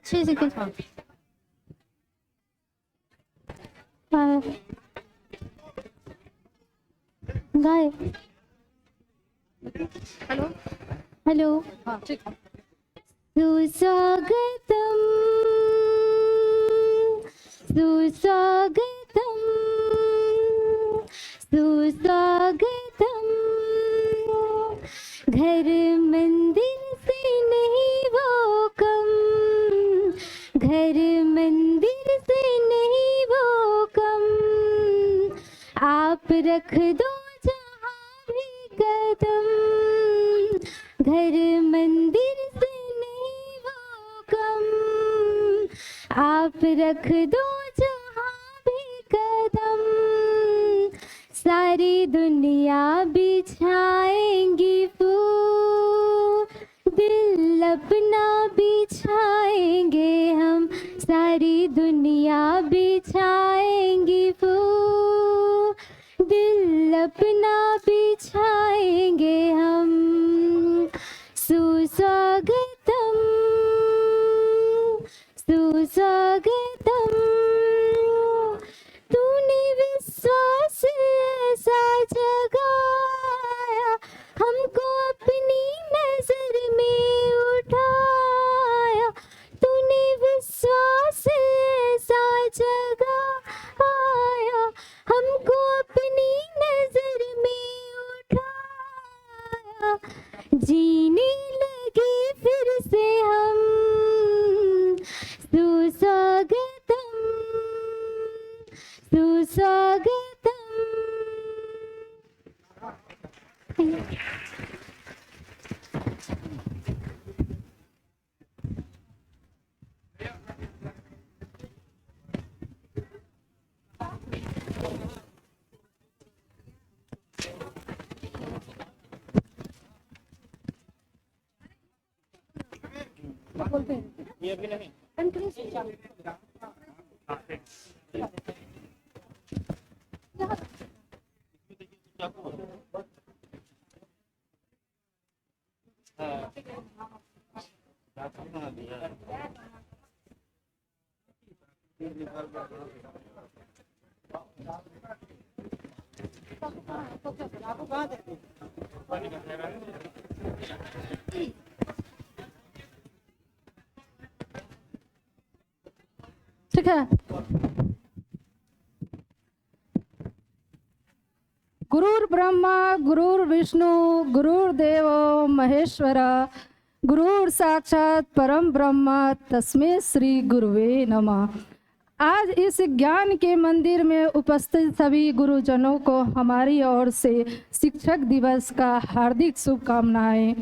6 second. हाँ गाय। Hello hello. हाँ ठीक है। सुस्वागतम सुस्वागतम सुस्वागतम। घर मंदिर से नहीं वो कम, घर मंदिर से नहीं वो कम। आप रख दो जहाँ भी कदम, घर मंदिर से नहीं वो कम। आप रख दो जहाँ भी कदम। सारी दुनिया बिछाएंगी फूल, दिल अपना बिछाएंगे हम। सारी दुनिया बिछाएंगी फूल, दिल अपना बिछाएंगे हम। सुस्वागतम सुस्वागतम। तूने विश्वास ऐसा जगाया, हमको अपनी नजर में उठाया। तूने विश्वास ऐसा जगाया, हमको अपनी नजर में उठाया। जीने लगे फिर से हम। सुस्वागतम सुस्वागतम। ये भी नहीं ठीक है। गुरुर् ब्रह्मा गुरुर्विष्णु गुरुर्देव महेश्वर, गुरुर् साक्षात परम ब्रह्म तस्मै श्री गुरुवे नमः। आज इस ज्ञान के मंदिर में उपस्थित सभी गुरुजनों को हमारी ओर से शिक्षक दिवस का हार्दिक शुभकामनाएं।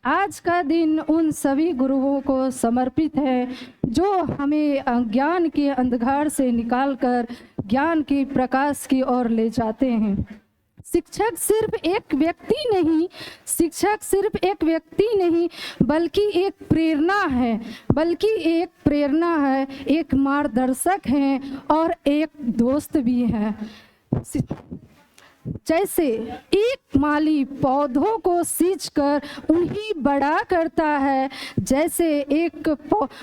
आज का दिन उन सभी गुरुओं को समर्पित है जो हमें अज्ञान के अंधकार से निकालकर ज्ञान के प्रकाश की ओर ले जाते हैं। शिक्षक सिर्फ एक व्यक्ति नहीं, शिक्षक सिर्फ एक व्यक्ति नहीं बल्कि एक प्रेरणा है, बल्कि एक प्रेरणा है, एक मार्गदर्शक है और एक दोस्त भी है। जैसे एक माली पौधों को सींचकर उन्हें बड़ा करता है, जैसे एक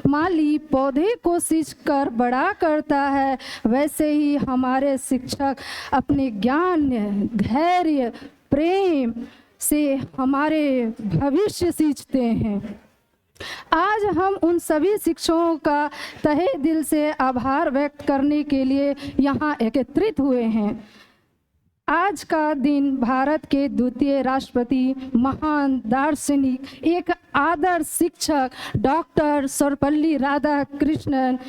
माली पौधे को सींचकर बड़ा करता है, वैसे ही हमारे शिक्षक अपने ज्ञान, धैर्य, प्रेम से हमारे भविष्य सींचते हैं। आज हम उन सभी शिक्षकों का तहे दिल से आभार व्यक्त करने के लिए यहाँ एकत्रित हुए हैं। आज का दिन भारत के द्वितीय राष्ट्रपति, महान दार्शनिक, एक आदर्श शिक्षक डॉक्टर सर्वपल्ली राधाकृष्णन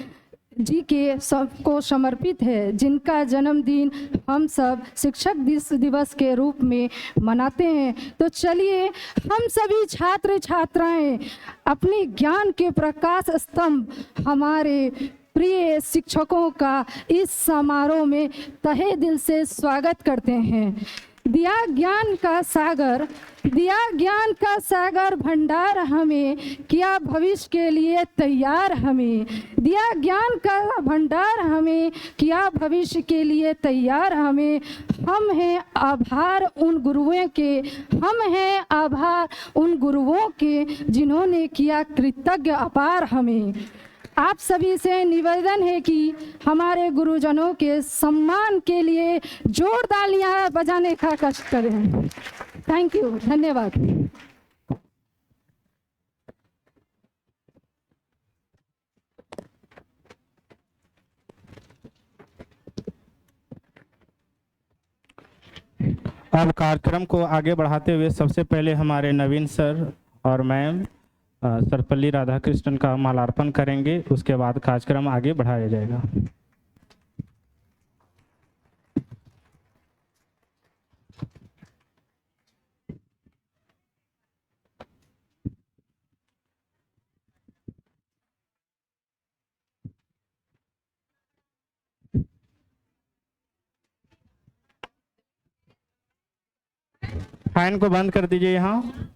जी के को समर्पित है, जिनका जन्मदिन हम सब शिक्षक दिवस के रूप में मनाते हैं। तो चलिए हम सभी छात्र छात्राएं अपने ज्ञान के प्रकाश स्तंभ हमारे प्रिय शिक्षकों का इस समारोह में तहे दिल से स्वागत करते हैं। दिया ज्ञान का सागर, दिया ज्ञान का सागर भंडार हमें, किया भविष्य के लिए तैयार हमें। दिया ज्ञान का भंडार हमें, किया भविष्य के लिए तैयार हमें। हम हैं आभार उन गुरुओं के, हम हैं आभार उन गुरुओं के जिन्होंने किया कृतज्ञ अपार हमें। आप सभी से निवेदन है कि हमारे गुरुजनों के सम्मान के लिए जोर तालियां बजाने का कष्ट करें। थैंक यू, धन्यवाद। अब कार्यक्रम को आगे बढ़ाते हुए सबसे पहले हमारे नवीन सर और मैम सर्वपल्ली राधाकृष्णन का मालार्पण करेंगे। उसके बाद कार्यक्रम आगे बढ़ाया जाएगा। फैन को बंद कर दीजिए यहाँ।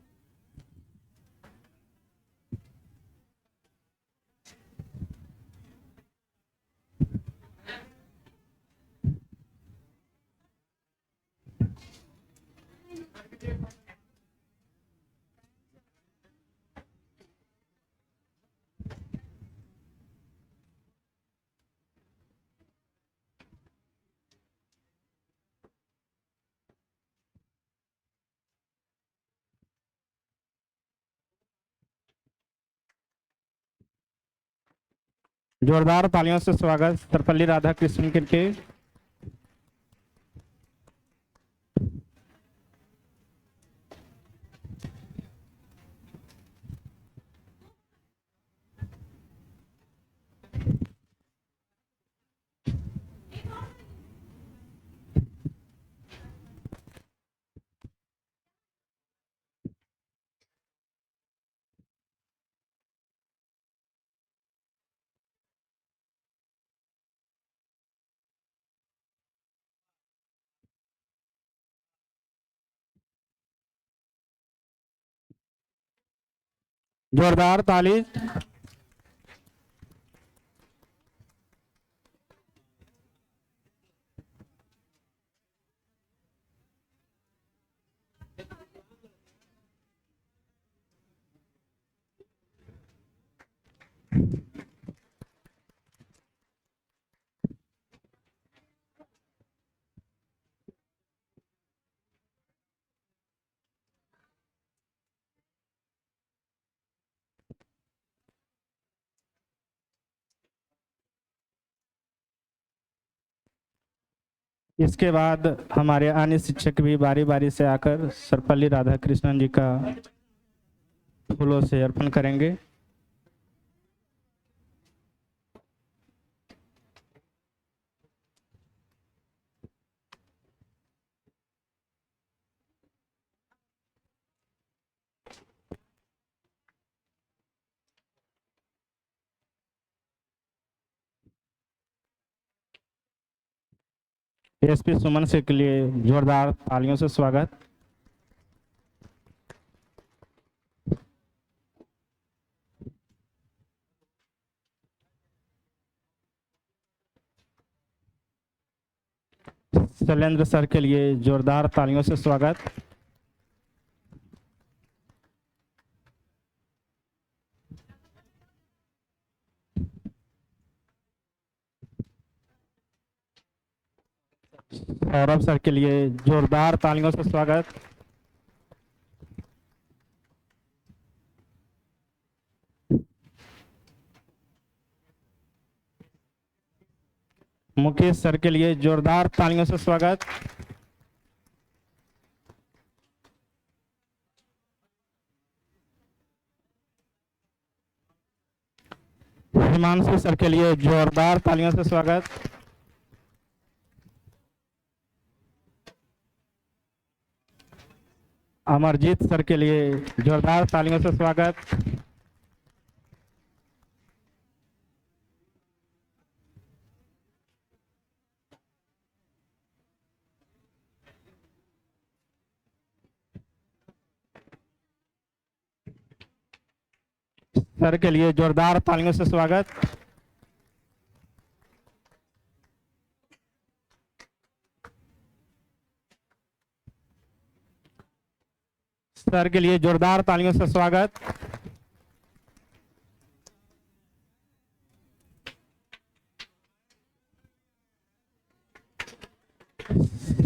जोरदार तालियों से स्वागत सर्वपल्ली राधाकृष्णन के। जोरदार ताली। इसके बाद हमारे अन्य शिक्षक भी बारी बारी से आकर सर्वपल्ली राधाकृष्णन जी का फूलों से अर्पण करेंगे। एसपी सुमन से के लिए जोरदार तालियों से स्वागत। शैलेंद्र सर के लिए जोरदार तालियों से स्वागत। सौरभ सर के लिए जोरदार तालियों से स्वागत। मुकेश सर के लिए जोरदार तालियों से स्वागत। हिमांशु सर के लिए जोरदार तालियों से स्वागत। अमरजीत सर के लिए जोरदार तालियों से स्वागत। सर के लिए जोरदार तालियों से स्वागत। सर के लिए जोरदार तालियों से स्वागत।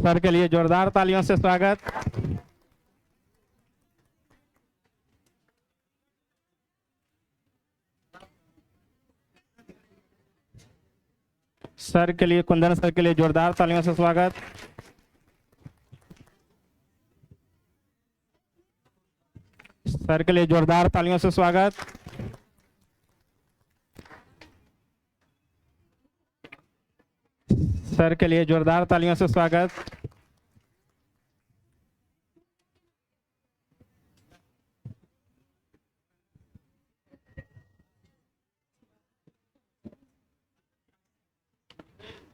सर के लिए जोरदार तालियों से स्वागत। सर के लिए, कुंदन सर के लिए जोरदार तालियों से स्वागत। सर के लिए जोरदार तालियों से स्वागत। सर के लिए जोरदार तालियों से स्वागत।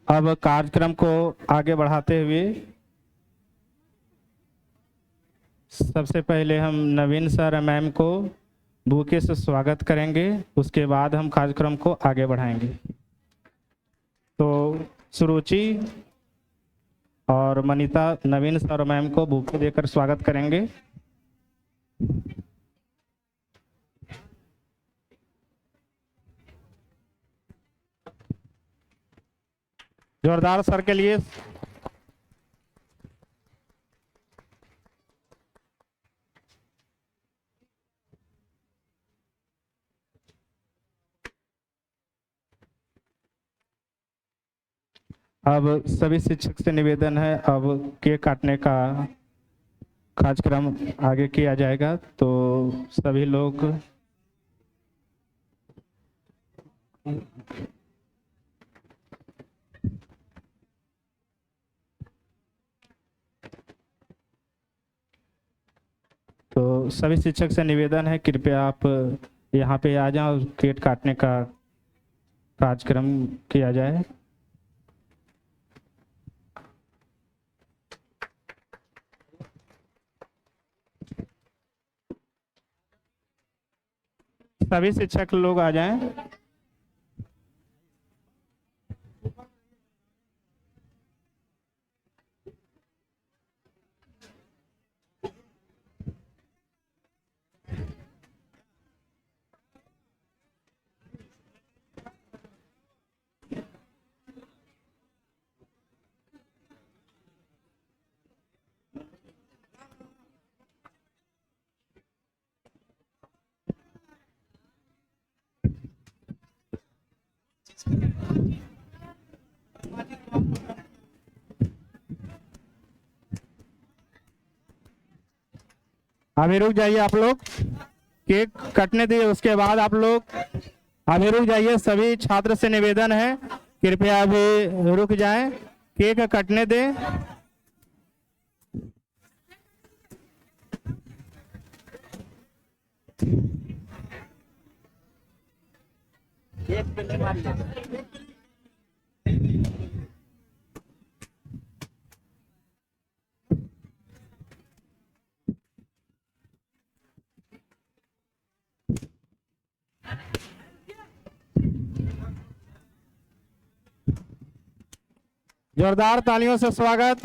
अब कार्यक्रम को आगे बढ़ाते हुए सबसे पहले हम नवीन सर मैम को बुके से स्वागत करेंगे, उसके बाद हम कार्यक्रम को आगे बढ़ाएंगे। तो सुरुचि और मनीता नवीन सर मैम को बुके देकर स्वागत करेंगे। जोरदार सर के लिए। अब सभी शिक्षक से निवेदन है, अब केक काटने का कार्यक्रम आगे किया जाएगा, तो सभी लोग तो सभी शिक्षक से निवेदन है, कृपया आप यहाँ पे आ जाओ, केक काटने का कार्यक्रम किया जाए। सभी शिक्षक लोग आ जाएं। अभी रुक जाइए, आप लोग केक कटने दिए, उसके बाद आप लोग अभी रुक जाइए। सभी छात्र से निवेदन है, कृपया अभी रुक जाएं, केक कटने दें। जोरदार तालियों से स्वागत।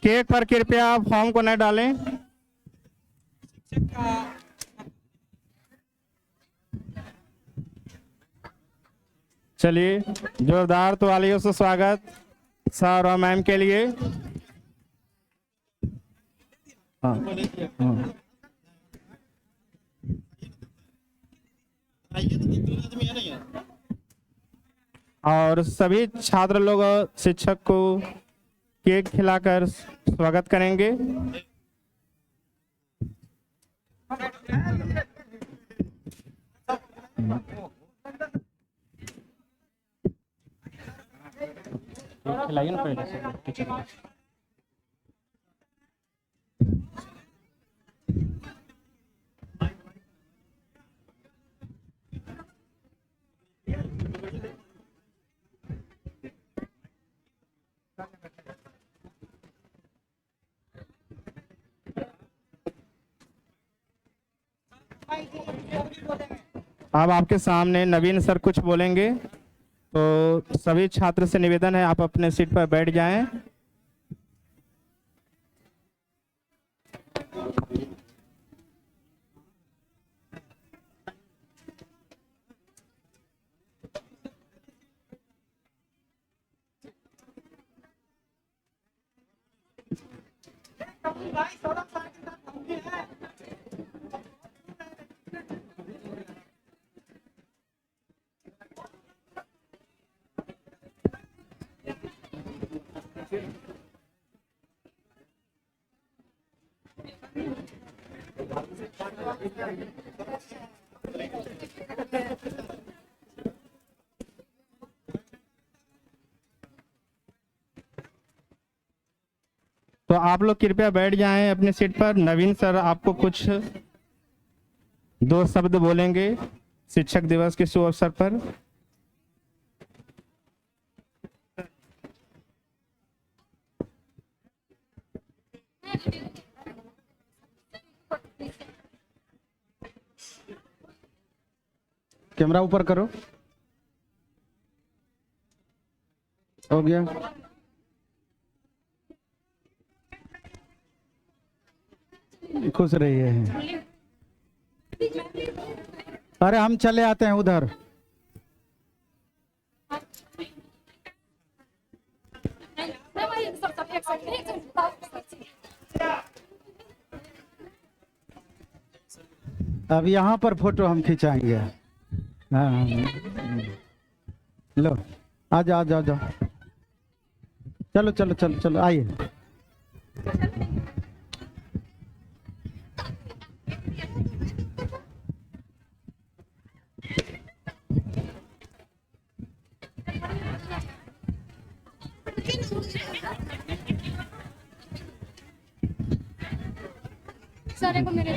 केक पर कृपया फॉर्म को न डालें। चलिए, जोरदार तालियों से स्वागत सर और मैम के लिए। हाँ, हाँ। और सभी छात्र लोग शिक्षक को केक खिलाकर स्वागत करेंगे। खिलाइए ना पहले से। अब आपके सामने नवीन सर कुछ बोलेंगे, तो सभी छात्र से निवेदन है आप अपने सीट पर बैठ जाएं। तो आप लोग कृपया बैठ जाएं अपने सीट पर। नवीन सर आपको कुछ 2 शब्द बोलेंगे शिक्षक दिवस के शुभ अवसर पर। कैमरा ऊपर करो। हो गया। खुश रहिए। अरे हम चले आते हैं उधर। अब यहाँ पर फोटो हम खिंचाएंगे। हाँ लो आ जाओ आ जाओ जाओ। चलो चलो चलो चलो आइए। सारे को मेरे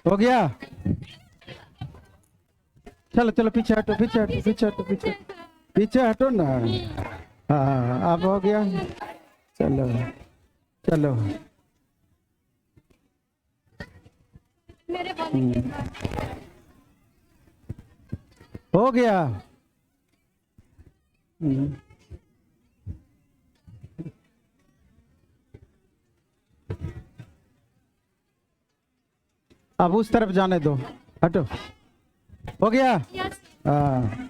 हो गया। चलो चलो पीछे हटो पीछे हटो पीछे हटो पीछे पीछे हटो ना। हाँ अब हो गया। चलो चलो। हो गया। अब उस तरफ जाने दो। हटो। हो गया। हाँ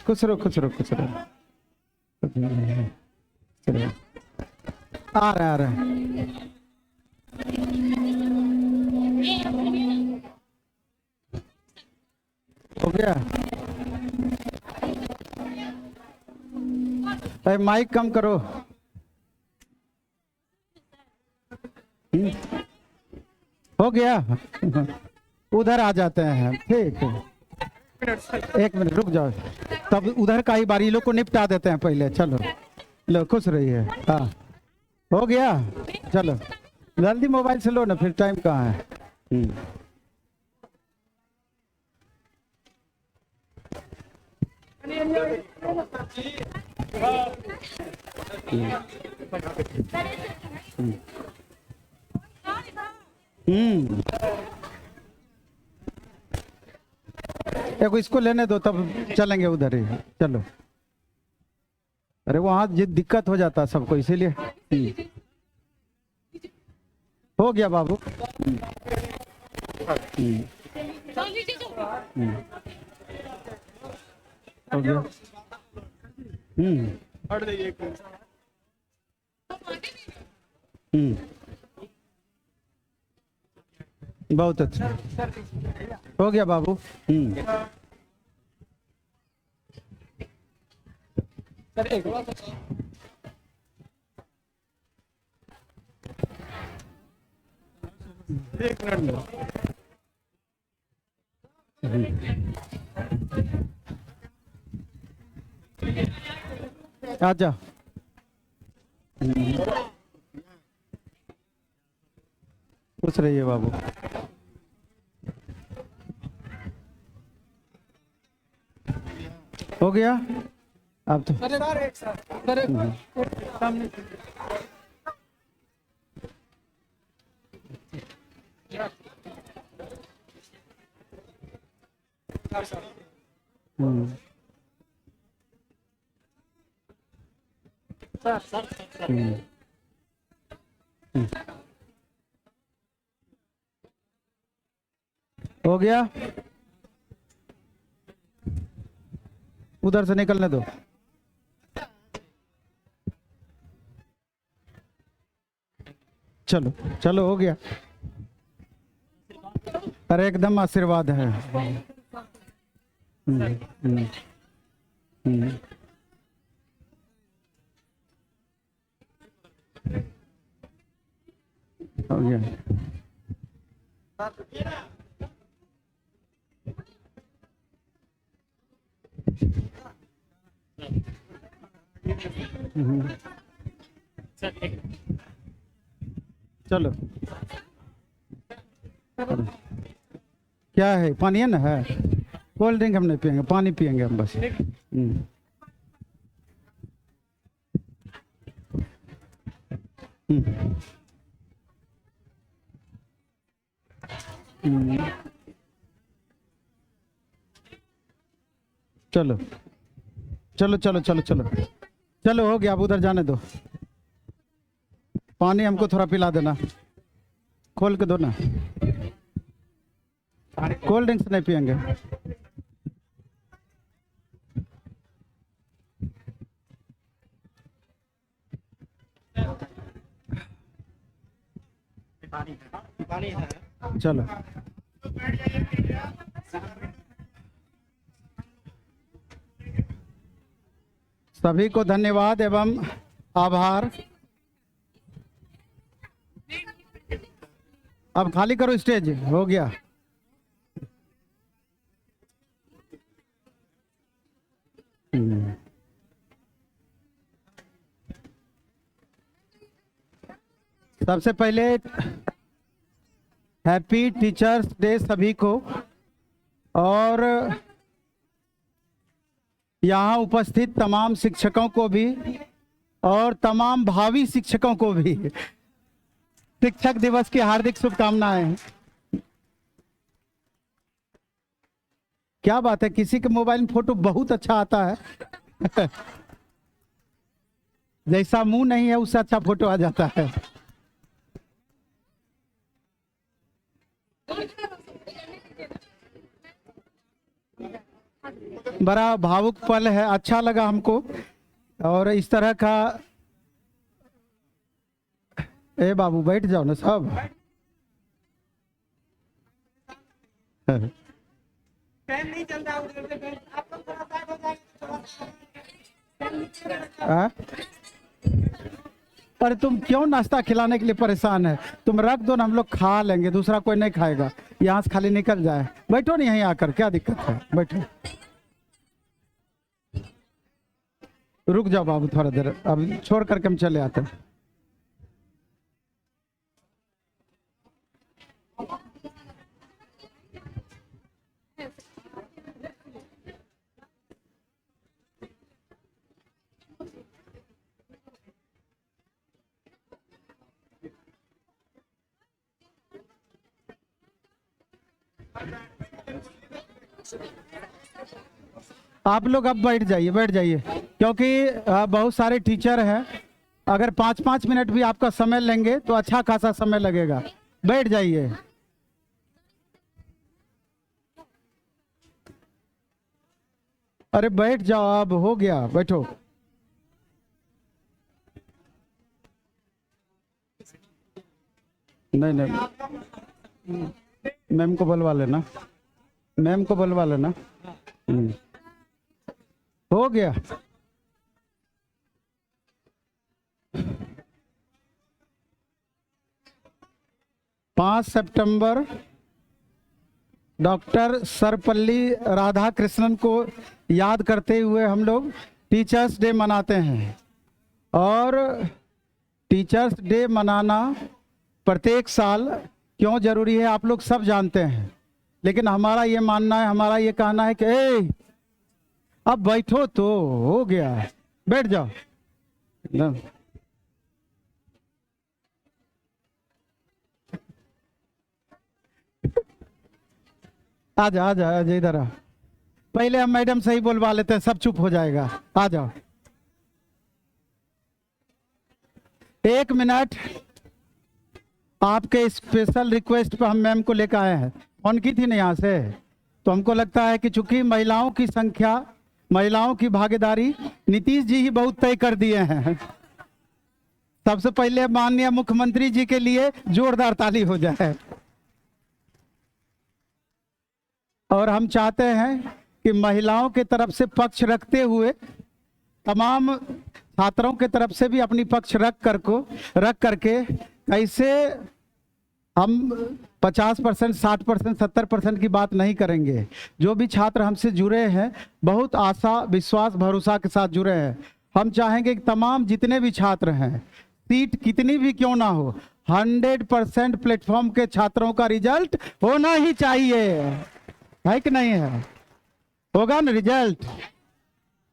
खुश रहो खुश रहो खुश रहो। आ रहा है। हो गया। अरे माइक कम करो। हो गया। उधर आ जाते हैं। ठीक है 1 मिनट रुक जाओ। तब उधर का ही बारी लोग को निपटा देते हैं पहले। चलो लो खुश रहिए। हाँ हो गया। चलो जल्दी मोबाइल से लो ना फिर टाइम कहाँ है। एक इसको लेने दो तब चलेंगे उधर ही। चलो। अरे वहां दिक्कत हो जाता है सबको इसीलिए। हो गया बाबू। हो गया। बहुत अच्छा। हो गया बाबू। एक मिनट में आजा। खुश रहिए बाबू। हो गया। अब तो सामने गया? उधर से निकलने दो। चलो चलो, हो गया। अरे एकदम आशीर्वाद है। हम्म, हम्म, हम्म। हो गया। चलो, क्या है? पानी है ना? है। कोल्ड ड्रिंक हम नहीं पियेंगे, पानी पियेंगे हम बस। चलो चलो चलो चलो चलो चलो, हो गया। अब उधर जाने दो। पानी हमको थोड़ा पिला देना, खोल के दो ना। कोल्ड ड्रिंक्स नहीं पियेंगे। पानी है। चलो, सभी को धन्यवाद एवं आभार। अब खाली करो स्टेज। हो गया। सबसे पहले हैप्पी टीचर्स डे सभी को, और यहाँ उपस्थित तमाम शिक्षकों को भी और तमाम भावी शिक्षकों को भी शिक्षक दिवस की हार्दिक शुभकामनाएं। क्या बात है, किसी के मोबाइल में फोटो बहुत अच्छा आता है। जैसा मुंह नहीं है उससे अच्छा फोटो आ जाता है। बड़ा भावुक पल है, अच्छा लगा हमको। और इस तरह का, ए बाबू बैठ जाओ ना सब। फैन नहीं चल रहा उधर से, फैन आप लोग थोड़ा साइड हो जाए। अरे तुम क्यों नाश्ता खिलाने के लिए परेशान है? तुम रख दो ना, हम लोग खा लेंगे, दूसरा कोई नहीं खाएगा। यहाँ से खाली निकल जाए। बैठो नहीं यहीं आकर, क्या दिक्कत है? बैठो। रुक जाओ बाबू थोड़ा देर, अब छोड़ करके हम चले आते हैं। आप लोग अब बैठ जाइए, बैठ जाइए, क्योंकि बहुत सारे टीचर हैं। अगर 5-5 मिनट भी आपका समय लेंगे तो अच्छा खासा समय लगेगा। बैठ जाइए। अरे बैठ जाओ, अब हो गया, बैठो। नहीं नहीं, मैम को बुलवा लेना, मैम को बुलवा लेना। हो गया। पाँच सितंबर डॉक्टर सर्वपल्ली राधाकृष्णन को याद करते हुए हम लोग टीचर्स डे मनाते हैं। और टीचर्स डे मनाना प्रत्येक साल क्यों जरूरी है आप लोग सब जानते हैं, लेकिन हमारा ये मानना है, हमारा ये कहना है कि अब बैठो तो हो गया, बैठ जाओ। आजा आजा आजा, इधर आ। पहले हम मैडम से ही बोलवा लेते हैं, सब चुप हो जाएगा। आ जाओ। 1 मिनट, आपके स्पेशल रिक्वेस्ट पे हम मैम को लेकर आए हैं। फोन की थी ना यहाँ से, तो हमको लगता है कि चूंकि महिलाओं की संख्या, महिलाओं की भागीदारी नीतीश जी ही बहुत तय कर दिए हैं। सबसे पहले माननीय मुख्यमंत्री जी के लिए जोरदार ताली हो जाए। और हम चाहते हैं कि महिलाओं के तरफ से पक्ष रखते हुए तमाम छात्रों के तरफ से भी अपनी पक्ष रख करके कैसे हम 50%, 60%, 70% की बात नहीं करेंगे। जो भी छात्र हमसे जुड़े हैं बहुत आशा, विश्वास, भरोसा के साथ जुड़े हैं। हम चाहेंगे कि तमाम जितने भी छात्र हैं, सीट कितनी भी क्यों ना हो, 100% प्लेटफॉर्म के छात्रों का रिजल्ट होना ही चाहिए, है कि नहीं है? होगा ना रिजल्ट?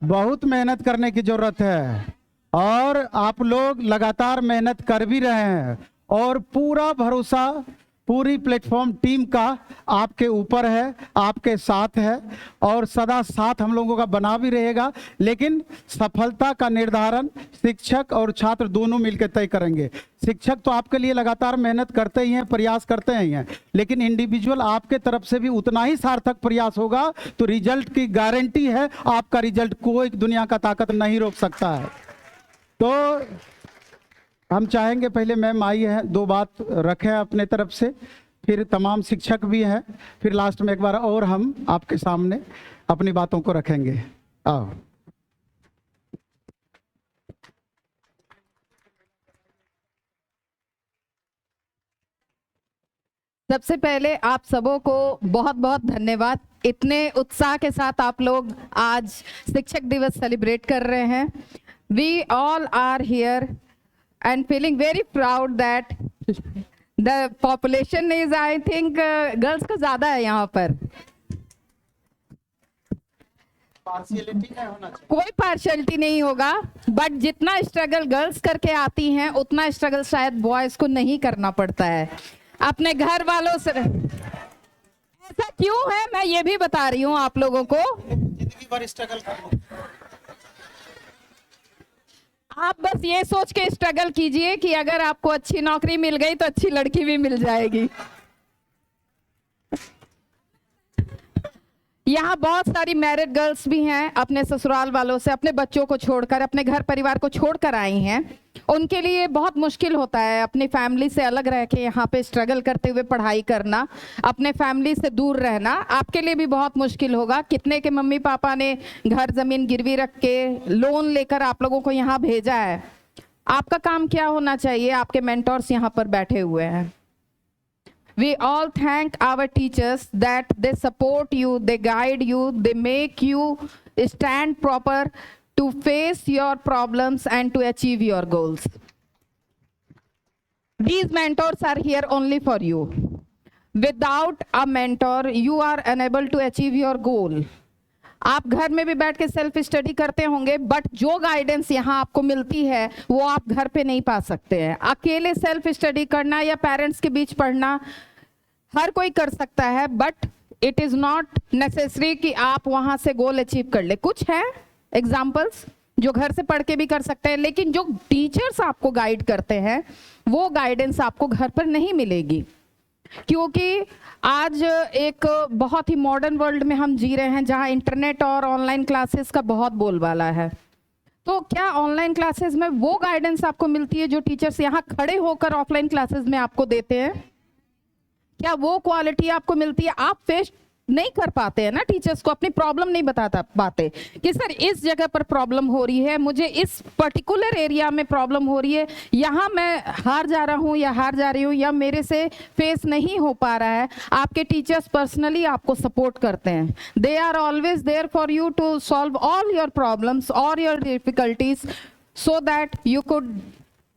बहुत मेहनत करने की जरूरत है और आप लोग लगातार मेहनत कर भी रहे हैं और पूरा भरोसा पूरी प्लेटफॉर्म टीम का आपके ऊपर है, आपके साथ है और सदा साथ हम लोगों का बना भी रहेगा। लेकिन सफलता का निर्धारण शिक्षक और छात्र दोनों मिलकर तय करेंगे। शिक्षक तो आपके लिए लगातार मेहनत करते ही हैं, प्रयास करते ही हैं, लेकिन इंडिविजुअल आपके तरफ से भी उतना ही सार्थक प्रयास होगा तो रिजल्ट की गारंटी है। आपका रिजल्ट कोई दुनिया का ताकत नहीं रोक सकता है। तो हम चाहेंगे पहले मैम आई है, 2 बात रखें अपने तरफ से, फिर तमाम शिक्षक भी हैं, फिर लास्ट में एक बार और हम आपके सामने अपनी बातों को रखेंगे। आओ। सबसे पहले आप सबों को बहुत बहुत धन्यवाद। इतने उत्साह के साथ आप लोग आज शिक्षक दिवस सेलिब्रेट कर रहे हैं। We all are here and feeling very proud that the population is, I think, girls का ज्यादा है यहाँ पर। कोई पार्शियलिटी नहीं होगा, बट जितना स्ट्रगल गर्ल्स करके आती हैं उतना स्ट्रगल शायद बॉयज को नहीं करना पड़ता है। अपने घर वालों से ऐसा क्यों है मैं ये भी बता रही हूँ आप लोगों को। जिंदगी भर स्ट्रगल करो, आप बस ये सोच के स्ट्रगल कीजिए कि अगर आपको अच्छी नौकरी मिल गई तो अच्छी लड़की भी मिल जाएगी। यहाँ बहुत सारी मैरिड गर्ल्स भी हैं, अपने ससुराल वालों से, अपने बच्चों को छोड़कर, अपने घर परिवार को छोड़कर आई हैं। उनके लिए बहुत मुश्किल होता है अपनी फैमिली से अलग रह के यहाँ पे स्ट्रगल करते हुए पढ़ाई करना, अपने फैमिली से दूर रहना आपके लिए भी बहुत मुश्किल होगा। कितने के मम्मी पापा ने घर जमीन गिरवी रख के लोन लेकर आप लोगों को यहाँ भेजा है। आपका काम क्या होना चाहिए? आपके मेंटोर्स यहाँ पर बैठे हुए हैं। We all thank our teachers that they support you, they guide you, they make you stand proper to face your problems and to achieve your goals. These mentors are here only for you. Without a mentor, you are unable to achieve your goal. आप घर में भी बैठ के self study करते होंगे, but जो guidance यहाँ आपको मिलती है वो आप घर पे नहीं पा सकते हैं। अकेले सेल्फ स्टडी करना या पेरेंट्स के बीच पढ़ना हर कोई कर सकता है, but it is not necessary कि आप वहां से गोल अचीव कर ले। कुछ है एग्जाम्पल्स जो घर से पढ़ के भी कर सकते हैं, लेकिन जो टीचर्स आपको गाइड करते हैं वो गाइडेंस आपको घर पर नहीं मिलेगी, क्योंकि आज एक बहुत ही मॉडर्न वर्ल्ड में हम जी रहे हैं जहां इंटरनेट और ऑनलाइन क्लासेस का बहुत बोलबाला है। तो क्या ऑनलाइन क्लासेस में वो गाइडेंस आपको मिलती है जो टीचर्स यहाँ खड़े होकर ऑफलाइन क्लासेस में आपको देते हैं? क्या वो क्वालिटी आपको मिलती है? आप फेस नहीं कर पाते हैं ना टीचर्स को, अपनी प्रॉब्लम नहीं बता पाते कि सर इस जगह पर प्रॉब्लम हो रही है, मुझे इस पर्टिकुलर एरिया में प्रॉब्लम हो रही है, यहाँ मैं हार जा रहा हूँ या हार जा रही हूँ या मेरे से फेस नहीं हो पा रहा है। आपके टीचर्स पर्सनली आपको सपोर्ट करते हैं। They are always there for you to solve all your problems और your difficulties so that you could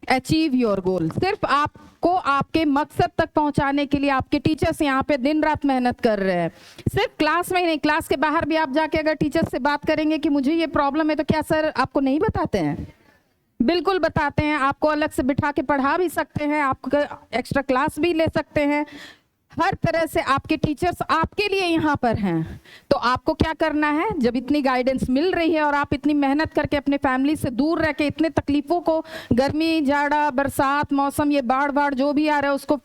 achieve your goal. सिर्फ आपको आपके मकसद तक पहुंचाने के लिए आपके टीचर्स यहाँ पे दिन रात मेहनत कर रहे हैं। सिर्फ क्लास में ही नहीं, क्लास के बाहर भी आप जाके अगर टीचर्स से बात करेंगे कि मुझे ये प्रॉब्लम है, तो क्या सर आपको नहीं बताते हैं? बिल्कुल बताते हैं। आपको अलग से बिठा के पढ़ा भी सकते हैं, आपको एक्स्ट्रा क्लास भी ले सकते हैं। हर तरह से आपके टीचर्स आपके लिए यहाँ पर हैं। तो आपको क्या करना है, जब इतनी गाइडेंस मिल रही है और आप इतनी मेहनत करके अपने फैमिली से दूर रह के इतने तकलीफों को, गर्मी, जाड़ा, बरसात, मौसम, ये बाढ़ जो भी आ रहा है उसको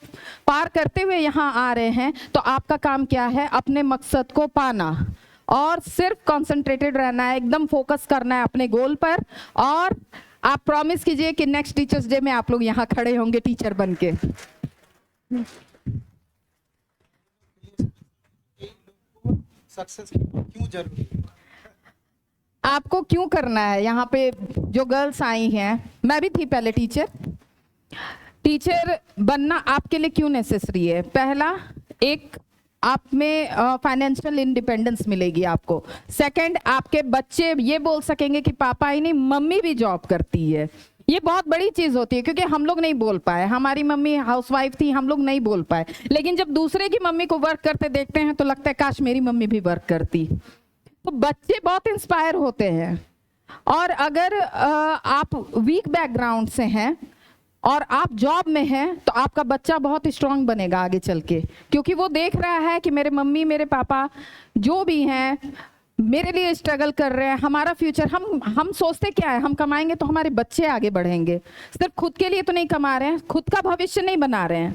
पार करते हुए यहाँ आ रहे हैं, तो आपका काम क्या है, अपने मकसद को पाना और सिर्फ कंसंट्रेटेड रहना है, एकदम फोकस करना है अपने गोल पर। और आप प्रॉमिस कीजिए कि नेक्स्ट टीचर्स डे में आप लोग यहाँ खड़े होंगे टीचर बन के। सक्सेस क्यों जरूरी है? आपको क्यों करना है, यहाँ पे जो गर्ल्स आई हैं, मैं भी थी पहले टीचर बनना आपके लिए क्यों नेसेसरी है। पहला, एक आप में फाइनेंशियल इंडिपेंडेंस मिलेगी आपको। सेकंड, आपके बच्चे ये बोल सकेंगे कि पापा ही नहीं मम्मी भी जॉब करती है। ये बहुत बड़ी चीज होती है, क्योंकि हम लोग नहीं बोल पाए, हमारी मम्मी हाउसवाइफ थी, हम लोग नहीं बोल पाए, लेकिन जब दूसरे की मम्मी को वर्क करते देखते हैं तो लगता है काश मेरी मम्मी भी वर्क करती। तो बच्चे बहुत इंस्पायर होते हैं। और अगर आप वीक बैकग्राउंड से हैं और आप जॉब में हैं, तो आपका बच्चा बहुत स्ट्रांग बनेगा आगे चल के, क्योंकि वो देख रहा है कि मेरे मम्मी मेरे पापा जो भी हैं मेरे लिए स्ट्रगल कर रहे हैं। हमारा फ्यूचर, हम सोचते क्या है, हम कमाएंगे तो हमारे बच्चे आगे बढ़ेंगे, सिर्फ खुद के लिए तो नहीं कमा रहे हैं, खुद का भविष्य नहीं बना रहे हैं।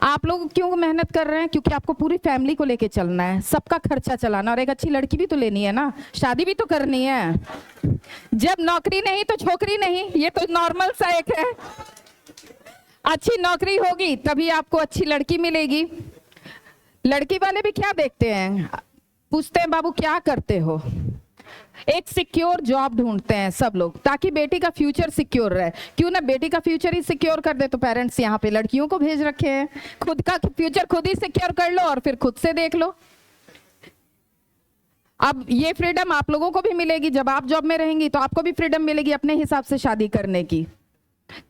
आप लोग क्यों मेहनत कर रहे हैं, क्योंकि आपको पूरी फैमिली को लेके चलना है, सबका खर्चा चलाना, और एक अच्छी लड़की भी तो लेनी है ना, शादी भी तो करनी है। जब नौकरी नहीं तो छोकरी नहीं, ये तो नॉर्मल सा एक है। अच्छी नौकरी होगी तभी आपको अच्छी लड़की मिलेगी। लड़की वाले भी क्या देखते हैं, पूछते हैं बाबू क्या करते हो, एक सिक्योर जॉब ढूंढते हैं सब लोग, ताकि बेटी का फ्यूचर सिक्योर रहे। क्यों ना बेटी का फ्यूचर ही सिक्योर कर दे, तो पेरेंट्स यहाँ पे लड़कियों को भेज रखे हैं। खुद का फ्यूचर खुद ही सिक्योर कर लो और फिर खुद से देख लो। अब ये फ्रीडम आप लोगों को भी मिलेगी, जब आप जॉब में रहेंगी तो आपको भी फ्रीडम मिलेगी अपने हिसाब से शादी करने की।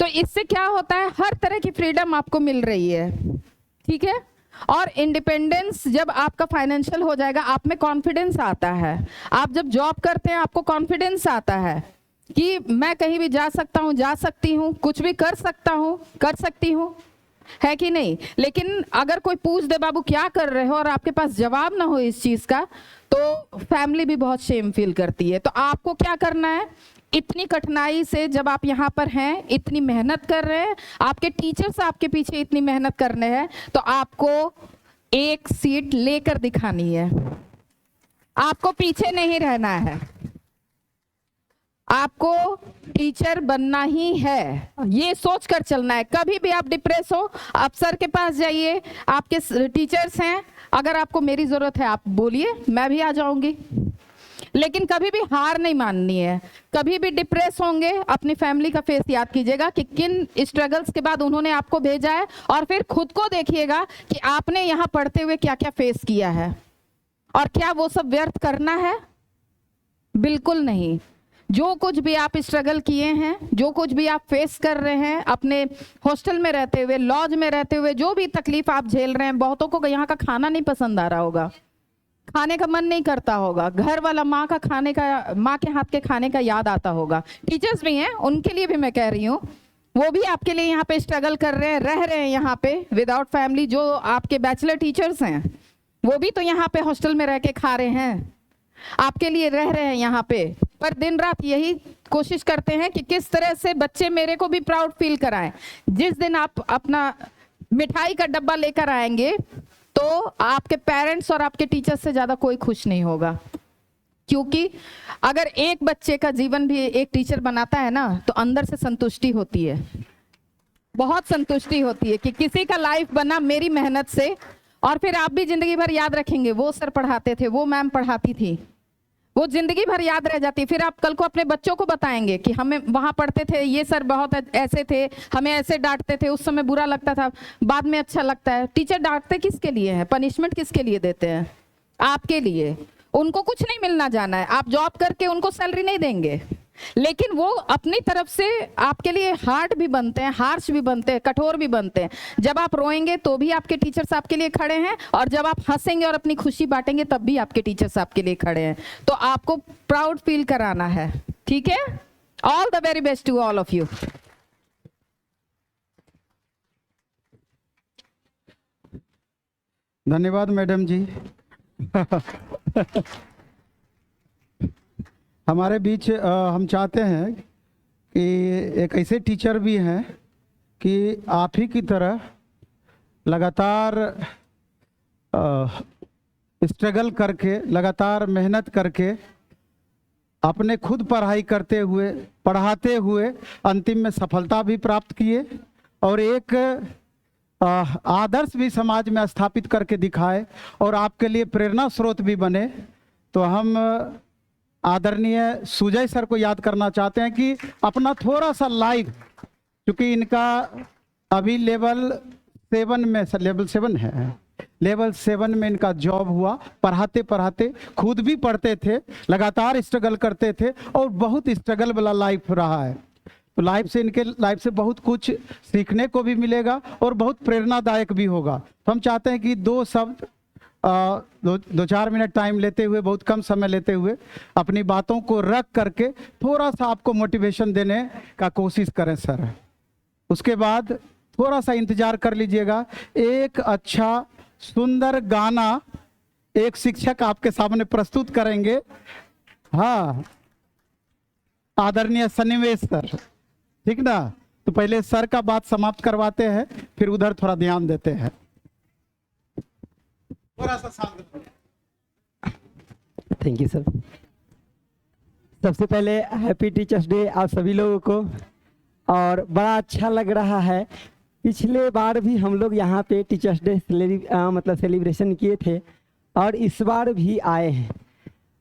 तो इससे क्या होता है, हर तरह की फ्रीडम आपको मिल रही है, ठीक है। और इंडिपेंडेंस जब आपका फाइनेंशियल हो जाएगा, आप में कॉन्फिडेंस आता है। आप जब जॉब करते हैं आपको कॉन्फिडेंस आता है कि मैं कहीं भी जा सकता हूँ, जा सकती हूँ, कुछ भी कर सकता हूँ, कर सकती हूँ, है कि नहीं। लेकिन अगर कोई पूछ दे बाबू क्या कर रहे हो और आपके पास जवाब ना हो इस चीज का, तो फैमिली भी बहुत शेम फील करती है। तो आपको क्या करना है, इतनी कठिनाई से जब आप यहाँ पर हैं, इतनी मेहनत कर रहे हैं, आपके टीचर्स आपके पीछे इतनी मेहनत करने हैं, तो आपको एक सीट लेकर दिखानी है। आपको पीछे नहीं रहना है, आपको टीचर बनना ही है, ये सोच कर चलना है। कभी भी आप डिप्रेस हो, आप सर के पास जाइए, आपके टीचर्स हैं, अगर आपको मेरी जरूरत है आप बोलिए, मैं भी आ जाऊंगी। लेकिन कभी भी हार नहीं माननी है। कभी भी डिप्रेस होंगे, अपनी फैमिली का फेस याद कीजिएगा कि किन स्ट्रगल्स के बाद उन्होंने आपको भेजा है, और फिर खुद को देखिएगा कि आपने यहाँ पढ़ते हुए क्या क्या फेस किया है, और क्या वो सब व्यर्थ करना है, बिल्कुल नहीं। जो कुछ भी आप स्ट्रगल किए हैं, जो कुछ भी आप फेस कर रहे हैं, अपने हॉस्टल में रहते हुए, लॉज में रहते हुए, जो भी तकलीफ आप झेल रहे हैं, बहुतों को यहाँ का खाना नहीं पसंद आ रहा होगा, खाने का मन नहीं करता होगा, घर वाला माँ के हाथ के खाने का याद आता होगा। टीचर्स भी हैं, उनके लिए भी मैं कह रही हूँ, वो भी आपके लिए यहाँ पे स्ट्रगल कर रहे हैं, रह रहे हैं यहाँ पे विदाउट फैमिली। जो आपके बैचलर टीचर्स हैं वो भी तो यहाँ पे हॉस्टल में रह के खा रहे हैं, आपके लिए रह रहे हैं यहाँ पे, पर दिन रात यही कोशिश करते हैं कि किस तरह से बच्चे मेरे को भी प्राउड फील कराएं। जिस दिन आप अपना मिठाई का डब्बा लेकर आएंगे तो आपके पेरेंट्स और आपके टीचर्स से ज्यादा कोई खुश नहीं होगा, क्योंकि अगर एक बच्चे का जीवन भी एक टीचर बनाता है ना, तो अंदर से संतुष्टि होती है, बहुत संतुष्टि होती है कि किसी का लाइफ बना मेरी मेहनत से। और फिर आप भी जिंदगी भर याद रखेंगे, वो सर पढ़ाते थे, वो मैम पढ़ाती थी, वो जिंदगी भर याद रह जाती। फिर आप कल को अपने बच्चों को बताएंगे कि हमें वहां पढ़ते थे, ये सर बहुत ऐसे थे, हमें ऐसे डांटते थे, उस समय बुरा लगता था, बाद में अच्छा लगता है। टीचर डांटते किसके लिए हैं, पनिशमेंट किसके लिए देते हैं, आपके लिए। उनको कुछ नहीं मिलना जाना है, आप जॉब करके उनको सैलरी नहीं देंगे, लेकिन वो अपनी तरफ से आपके लिए हार्ड भी बनते हैं, हार्श भी बनते हैं, कठोर भी बनते हैं। जब आप रोएंगे तो भी आपके टीचर्स आपके लिए खड़े हैं, और जब आप हंसेंगे और अपनी खुशी बांटेंगे तब भी आपके टीचर्स आपके लिए खड़े हैं। तो आपको प्राउड फील कराना है, ठीक है। All the very best to all of you. धन्यवाद मैडम जी। हमारे बीच हम चाहते हैं कि एक ऐसे टीचर भी हैं कि आप ही की तरह लगातार स्ट्रगल करके, लगातार मेहनत करके, अपने खुद पढ़ाई करते हुए, पढ़ाते हुए अंतिम में सफलता भी प्राप्त किए और एक आदर्श भी समाज में स्थापित करके दिखाए और आपके लिए प्रेरणा स्रोत भी बने। तो हम आदरणीय सुजय सर को याद करना चाहते हैं कि अपना थोड़ा सा लाइव, क्योंकि इनका अभी लेवल 7 में इनका जॉब हुआ। पढ़ाते पढ़ाते खुद भी पढ़ते थे, लगातार स्ट्रगल करते थे और बहुत स्ट्रगल वाला लाइफ रहा है। तो इनके लाइफ से बहुत कुछ सीखने को भी मिलेगा और बहुत प्रेरणादायक भी होगा। तो हम चाहते हैं कि 2 शब्द 2-4 मिनट टाइम लेते हुए, बहुत कम समय लेते हुए, अपनी बातों को रख करके थोड़ा सा आपको मोटिवेशन देने का कोशिश करें सर। उसके बाद थोड़ा सा इंतजार कर लीजिएगा, एक अच्छा सुंदर गाना एक शिक्षक आपके सामने प्रस्तुत करेंगे। हाँ, आदरणीय सन्निवेश सर, ठीक ना? तो पहले सर का बात समाप्त करवाते हैं, फिर उधर थोड़ा ध्यान देते हैं। थोड़ा सा शांत। Thank you sir. सबसे पहले हैप्पी टीचर्स डे आप सभी लोगों को। और बड़ा अच्छा लग रहा है, पिछले बार भी हम लोग यहाँ पे टीचर्स डे मतलब सेलिब्रेशन किए थे और इस बार भी आए हैं।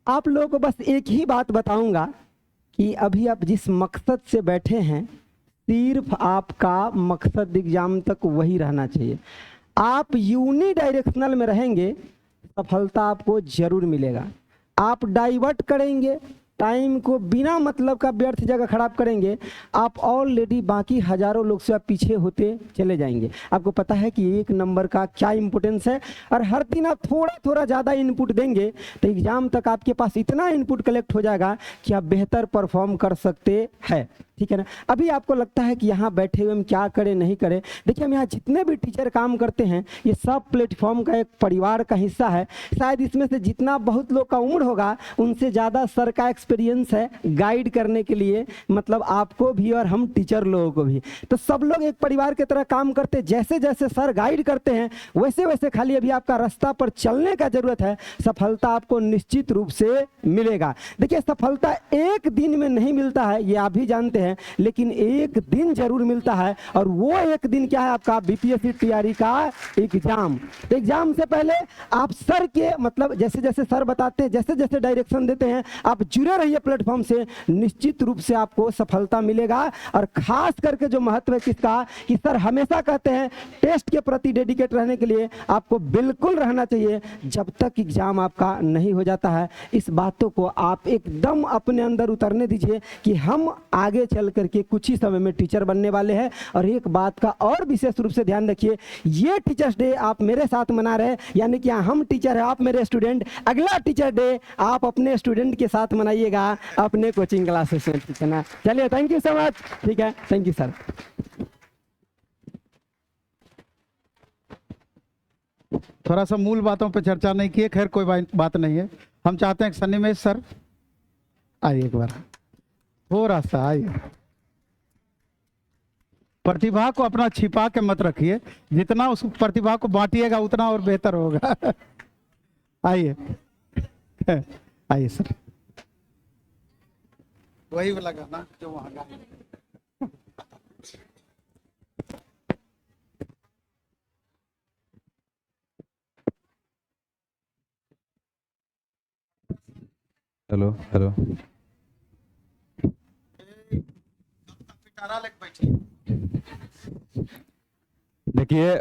आप लोगों को बस एक ही बात बताऊंगा कि अभी आप जिस मकसद से बैठे हैं, सिर्फ आपका मकसद एग्जाम तक वही रहना चाहिए। आप यूनी डायरेक्शनल में रहेंगे, सफलता आपको जरूर मिलेगा। आप डाइवर्ट करेंगे, टाइम को बिना मतलब का व्यर्थ जगह खराब करेंगे, आप ऑलरेडी बाकी हजारों लोग से आप पीछे होते चले जाएंगे। आपको पता है कि 1 नंबर का क्या इंपोर्टेंस है, और हर दिन आप थोड़ा थोड़ा ज़्यादा इनपुट देंगे तो एग्जाम तक आपके पास इतना इनपुट कलेक्ट हो जाएगा कि आप बेहतर परफॉर्म कर सकते हैं। ठीक है ना? अभी आपको लगता है कि यहाँ बैठे हुए हम क्या करें नहीं करें, देखिए हम यहाँ जितने भी टीचर काम करते हैं ये सब प्लेटफॉर्म का एक परिवार का हिस्सा है। शायद इसमें से जितना बहुत लोग का उम्र होगा उनसे ज़्यादा सर का एक्सपीरियंस है गाइड करने के लिए, मतलब आपको भी और हम टीचर लोगों को भी। तो सब लोग एक परिवार की तरह काम करते, जैसे जैसे सर गाइड करते हैं वैसे वैसे खाली अभी आपका रास्ता पर चलने का जरूरत है। सफलता आपको निश्चित रूप से मिलेगा। देखिए सफलता एक दिन में नहीं मिलता है, ये आप भी जानते हैं, लेकिन एक दिन जरूर मिलता है, और वो एक दिन क्या है? आपका बीपीएससी टीआरई का एग्जाम। एग्जाम से पहले आप सर के मतलब जैसे जैसे सर बताते हैं, जैसे जैसे डायरेक्शन देते हैं, आप जुड़े रहिए प्लेटफॉर्म से, निश्चित रूप से आपको सफलता मिलेगा। और खास करके जो महत्व है किसका, कि सर हमेशा कहते हैं टेस्ट के प्रति डेडिकेट रहने के लिए आपको बिल्कुल रहना चाहिए जब तक एग्जाम आपका नहीं हो जाता है। इस बातों को आप एकदम अपने अंदर उतरने दीजिए कि हम आगे चल करके कुछ ही समय में टीचर बनने वाले हैं। और एक बात का और विशेष रूप से ध्यान रखिए, ये टीचर्स डे आप मेरे साथ मना रहे हैं, यानी कि हम टीचर हैं, आप मेरे स्टूडेंट। अगला टीचर डे आप अपने स्टूडेंट के साथ मनाइएगा, अपने कोचिंग क्लासेस में। ठीक है ना? चलिए, थैंक यू सो मच। ठीक है, थैंक यू सर। थोड़ा सा मूल बातों पर चर्चा नहीं की है, खैर कोई बात नहीं है। हम चाहते हैं कि सन्निवेश सर आइए, एक बार थोड़ा सा आइए। प्रतिभा को अपना छिपा के मत रखिए, जितना उस प्रतिभा को बांटिएगा उतना और बेहतर होगा। आइए आइए सर, वही वाला गाना जो वहां गाना। हेलो हेलो, देखिए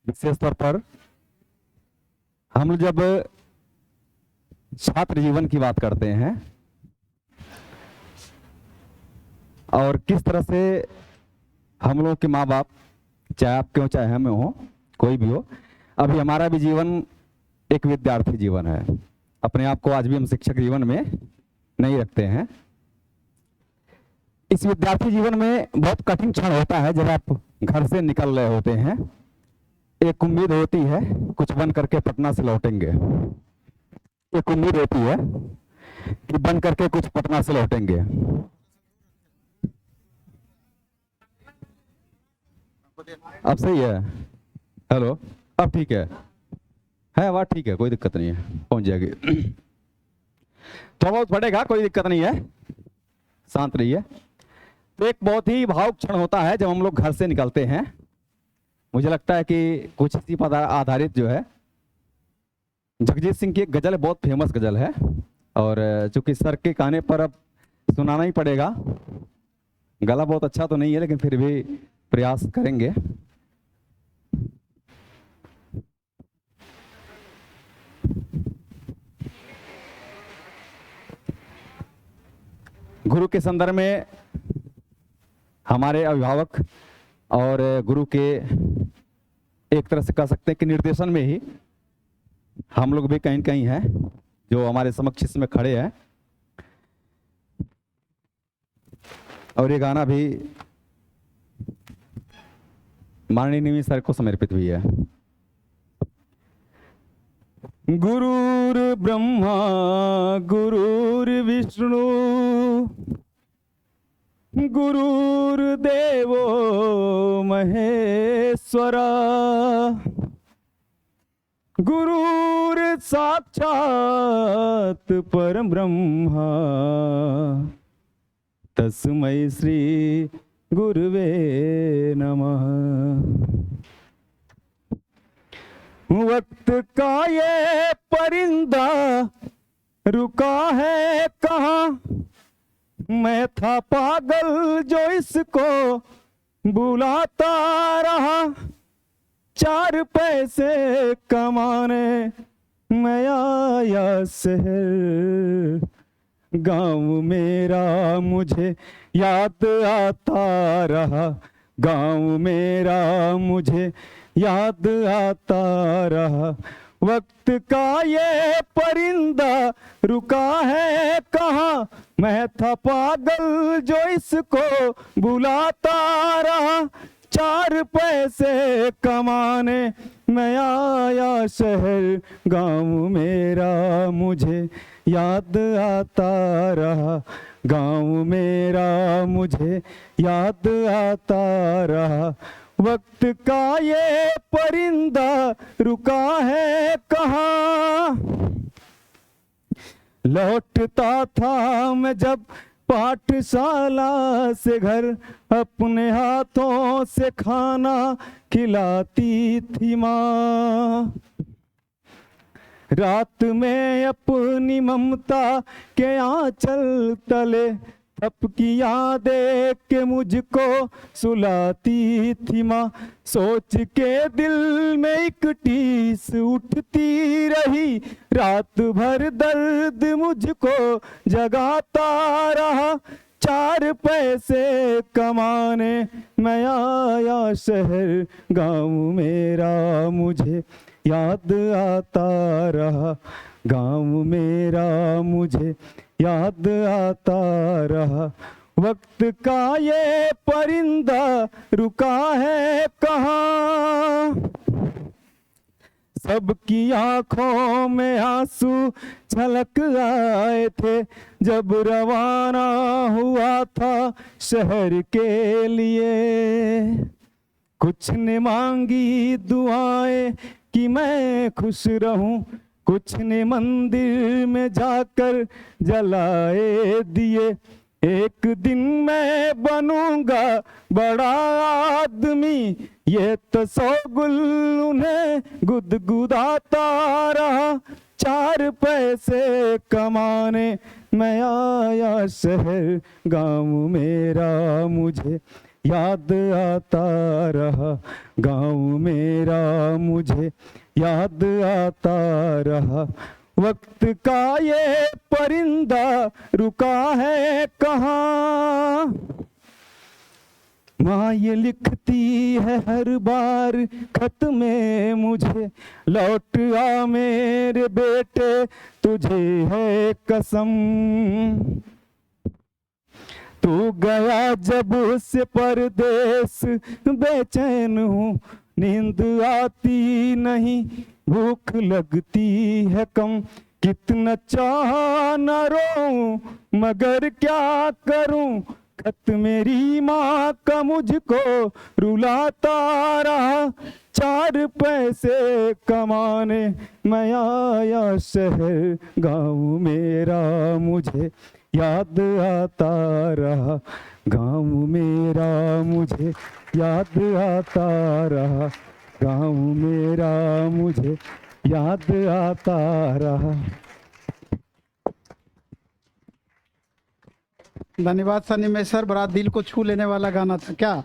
विशेष तौर पर हम जब छात्र जीवन की बात करते हैं और किस तरह से हम लोग के माँ बाप, चाहे आप क्यों चाहे हम हो, कोई भी हो, अभी हमारा भी जीवन एक विद्यार्थी जीवन है। अपने आप को आज भी हम शिक्षक जीवन में नहीं रखते हैं। इस विद्यार्थी जीवन में बहुत कठिन क्षण होता है जब आप घर से निकल रहे होते हैं। एक उम्मीद होती है कुछ बन करके पटना से लौटेंगे, एक उम्मीद होती है कि बन करके कुछ पटना से लौटेंगे। अब सही है? हेलो, अब ठीक है आवाज ठीक है, कोई दिक्कत नहीं है, पहुंच जाएगी। थोड़ा बहुत पड़ेगा, कोई दिक्कत नहीं है, शांत रहिए। तो एक बहुत ही भावुक क्षण होता है जब हम लोग घर से निकलते हैं। मुझे लगता है कि कुछ इसी पर आधारित जो है जगजीत सिंह की एक गजल है, बहुत फेमस गजल है, और चूंकि सर के कहने पर अब सुनाना ही पड़ेगा। गला बहुत अच्छा तो नहीं है लेकिन फिर भी प्रयास करेंगे। गुरु के संदर्भ में हमारे अभिभावक और गुरु के एक तरह से कह सकते हैं कि निर्देशन में ही हम लोग भी कहीं न कहीं हैं जो हमारे समक्ष इसमें खड़े हैं। और ये गाना भी माननीय निमी सर को समर्पित हुई है। गुरुर् ब्रह्मा गुरुर्विष्णु गुरुर्देवो महेश्वरा गुरुर्साक्षात् परम ब्रह्मा तस्मै श्री गुरुवे नमः। वक्त का ये परिंदा रुका है कहाँ, मैं था पागल जो इसको बुलाता रहा। 4 पैसे कमाने मैं आया शहर, गांव मेरा मुझे याद आता रहा, गांव मेरा मुझे याद आता रहा। वक्त का ये परिंदा रुका है कहाँ, मैं था पागल जो इसको बुलाता रहा। 4 पैसे कमाने मैं आया शहर, गांव मेरा मुझे याद आता रहा, गांव मेरा मुझे याद आता रहा। वक्त का ये परिंदा रुका है कहाँ, लौटता था मैं जब पाठशाला से घर, अपने हाथों से खाना खिलाती थी माँ। रात में अपनी ममता के आंचल तले थपकी यादें के मुझको सुलाती थी माँ। सोच के दिल में एक टीस उठती रही, रात भर दर्द मुझको जगाता रहा। 4 पैसे कमाने मैं आया शहर, गाँव मेरा मुझे याद आता रहा, गाँव मेरा मुझे याद आता रहा। वक्त का ये परिंदा रुका है कहाँ, सबकी आंखों में आंसू छलक आए थे जब रवाना हुआ था शहर के लिए। कुछ ने मांगी दुआएं कि मैं खुश रहूं, कुछ ने मंदिर में जाकर जलाए दिए। एक दिन मैं बनूंगा बड़ा आदमी, ये तो शोगुल उन्हें गुदगुदाता रहा। 4 पैसे कमाने मैं आया शहर, गाँव मेरा मुझे याद आता रहा, गाँव मेरा मुझे याद आता रहा। वक्त का ये परिंदा रुका है कहाँ, माँ ये लिखती है हर बार खत में मुझे, लौट आ मेरे बेटे तुझे है कसम। तू गया जब से परदेस बेचैन हूँ, नींद आती नहीं, भूख लगती है कम, कितना चाह न रोऊं मगर क्या करूं, खत मेरी माँ का मुझको रुलाता रहा, 4 पैसे कमाने मैं आया शहर, गाँव मेरा मुझे याद आता रहा, गाँव मेरा मुझे याद आता रहा, गाँव मेरा मुझे याद आता रहा। धन्यवाद सनी मेसर, बड़ा दिल को छू लेने वाला गाना था क्या?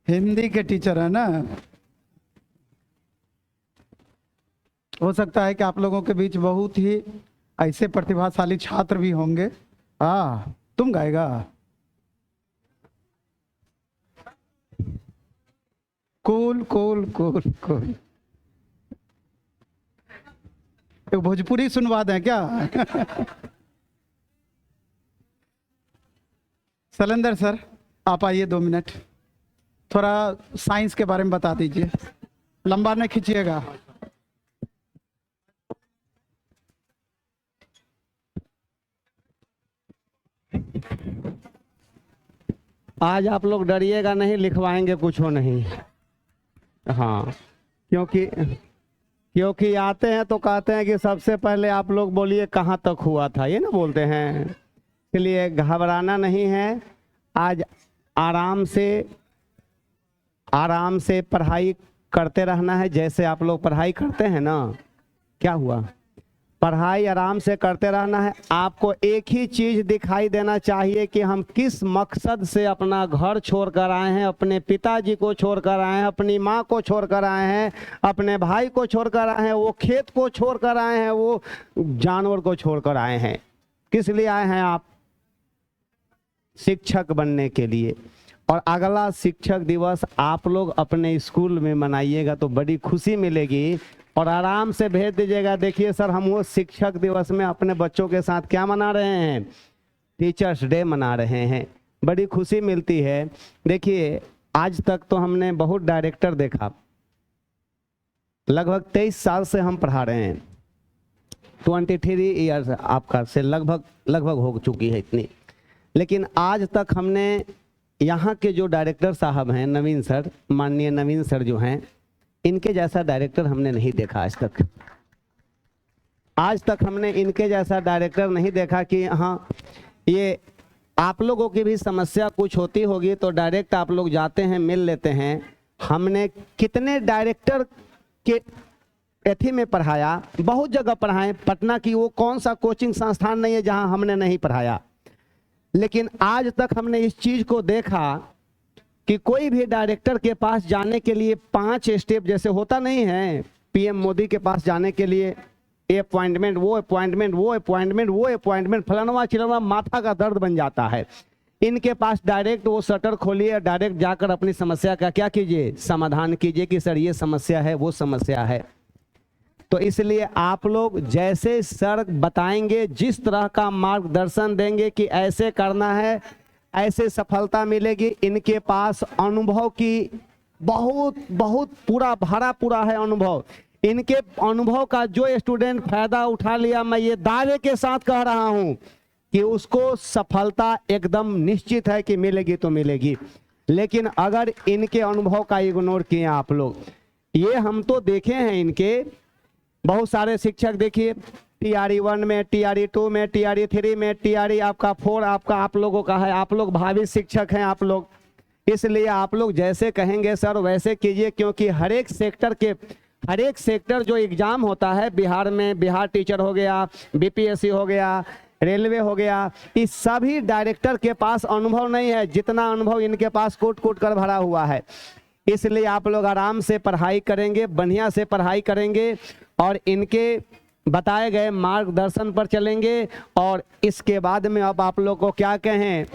हिंदी के टीचर है ना? हो सकता है कि आप लोगों के बीच बहुत ही ऐसे प्रतिभाशाली छात्र भी होंगे। तुम गाएगा? Cool cool cool cool. तो भोजपुरी सुनवा दें क्या? शैलेंद्र सर आप आइए 2 मिनट, थोड़ा साइंस के बारे में बता दीजिए, लंबा नहीं खींचिएगा। आज आप लोग डरिएगा नहीं, लिखवाएंगे कुछ हो नहीं। हाँ, क्योंकि आते हैं तो कहते हैं कि सबसे पहले आप लोग बोलिए कहाँ तक हुआ था, ये ना बोलते हैं। इसलिए घबराना नहीं है, आज आराम से पढ़ाई करते रहना है। जैसे आप लोग पढ़ाई करते हैं ना, क्या हुआ, पढ़ाई आराम से करते रहना है। आपको एक ही चीज दिखाई देना चाहिए कि हम किस मकसद से अपना घर छोड़कर आए हैं, अपने पिताजी को छोड़कर आए हैं, अपनी माँ को छोड़कर आए हैं, अपने भाई को छोड़कर आए हैं, वो खेत को छोड़कर आए हैं, वो जानवर को छोड़कर आए हैं। किस लिए आए हैं आप? शिक्षक बनने के लिए। और अगला शिक्षक दिवस आप लोग अपने स्कूल में मनाइएगा तो बड़ी खुशी मिलेगी और आराम से भेज दीजिएगा। देखिए सर, हम वो शिक्षक दिवस में अपने बच्चों के साथ क्या मना रहे हैं? टीचर्स डे मना रहे हैं, बड़ी खुशी मिलती है। देखिए आज तक तो हमने बहुत डायरेक्टर देखा, लगभग 23 साल से हम पढ़ा रहे हैं, 23 ईयर्स आपका से लगभग हो चुकी है इतनी। लेकिन आज तक हमने यहाँ के जो डायरेक्टर साहब हैं, नवीन सर, माननीय नवीन सर जो हैं, इनके जैसा डायरेक्टर हमने नहीं देखा आज तक। आज तक हमने इनके जैसा डायरेक्टर नहीं देखा कि हाँ, ये आप लोगों की भी समस्या कुछ होती होगी तो डायरेक्ट आप लोग जाते हैं, मिल लेते हैं। हमने कितने डायरेक्टर के एथी में पढ़ाया, बहुत जगह पढ़ाए। पटना की वो कौन सा कोचिंग संस्थान नहीं है जहां हमने नहीं पढ़ाया। लेकिन आज तक हमने इस चीज को देखा कि कोई भी डायरेक्टर के पास जाने के लिए 5 स्टेप जैसे होता नहीं है, पीएम मोदी के पास जाने के लिए ये अपॉइंटमेंट, वो अपॉइंटमेंट, वो अपॉइंटमेंट, वो अपॉइंटमेंट, फलाना चिलाना, माथा का दर्द बन जाता है। इनके पास डायरेक्ट वो शटर खोलिए, डायरेक्ट जाकर अपनी समस्या का क्या कीजिए, समाधान कीजिए कि सर ये समस्या है, वो समस्या है। तो इसलिए आप लोग जैसे सर बताएंगे, जिस तरह का मार्गदर्शन देंगे कि ऐसे करना है, ऐसे सफलता मिलेगी। इनके पास अनुभव की बहुत पूरा भरा पूरा है अनुभव। इनके अनुभव का जो स्टूडेंट फायदा उठा लिया, मैं ये दावे के साथ कह रहा हूं कि उसको सफलता एकदम निश्चित है कि मिलेगी तो मिलेगी। लेकिन अगर इनके अनुभव का इग्नोर किए आप लोग, ये हम तो देखे हैं इनके बहुत सारे शिक्षक, देखिए TRE 1 में, TRE 2 में, TRE 3 में, TRE आपका 4 आपका आप लोगों का है। आप लोग भावी शिक्षक हैं आप लोग, इसलिए आप लोग जैसे कहेंगे सर वैसे कीजिए। क्योंकि हर एक सेक्टर जो एग्जाम होता है बिहार में, बिहार टीचर हो गया, BPSC हो गया, रेलवे हो गया, इस सभी डायरेक्टर के पास अनुभव नहीं है जितना अनुभव इनके पास कूट कर भरा हुआ है। इसलिए आप लोग आराम से पढ़ाई करेंगे, बढ़िया से पढ़ाई करेंगे और इनके बताए गए मार्गदर्शन पर चलेंगे और इसके बाद में अब आप लोग को क्या कहें,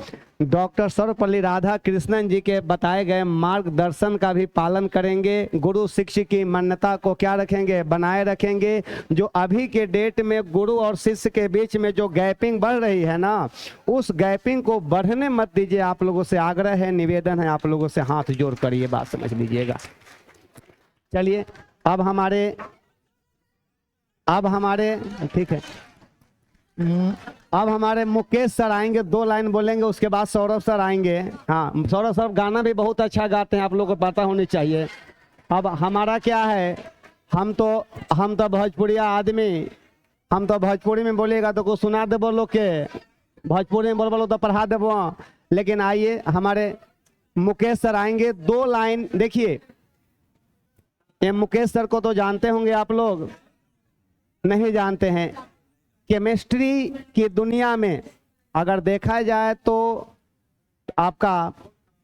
डॉक्टर सर्वपल्ली राधा कृष्णन जी के बताए गए मार्गदर्शन का भी पालन करेंगे। गुरु शिष्य की मान्यता को क्या रखेंगे, बनाए रखेंगे। जो अभी के डेट में गुरु और शिष्य के बीच में जो गैपिंग बढ़ रही है ना, उस गैपिंग को बढ़ने मत दीजिए। आप लोगों से आग्रह है, निवेदन है, आप लोगों से हाथ जोड़ कर ये बात समझ लीजिएगा। चलिए अब हमारे ठीक है, अब हमारे मुकेश सर आएंगे, 2 लाइन बोलेंगे, उसके बाद सौरभ सर आएंगे। हाँ, सौरभ सर गाना भी बहुत अच्छा गाते हैं, आप लोगों को पता होनी चाहिए। अब हमारा क्या है, हम तो भोजपुरिया आदमी, हम तो भोजपुरी में बोलेगा तो कुछ सुना देबो लोग के, भोजपुरी में बोलो तो पढ़ा देबो। लेकिन आइए हमारे मुकेश सर आएंगे, 2 लाइन। देखिए ये मुकेश सर को तो जानते होंगे आप लोग, नहीं जानते हैं। केमिस्ट्री की दुनिया में अगर देखा जाए तो आपका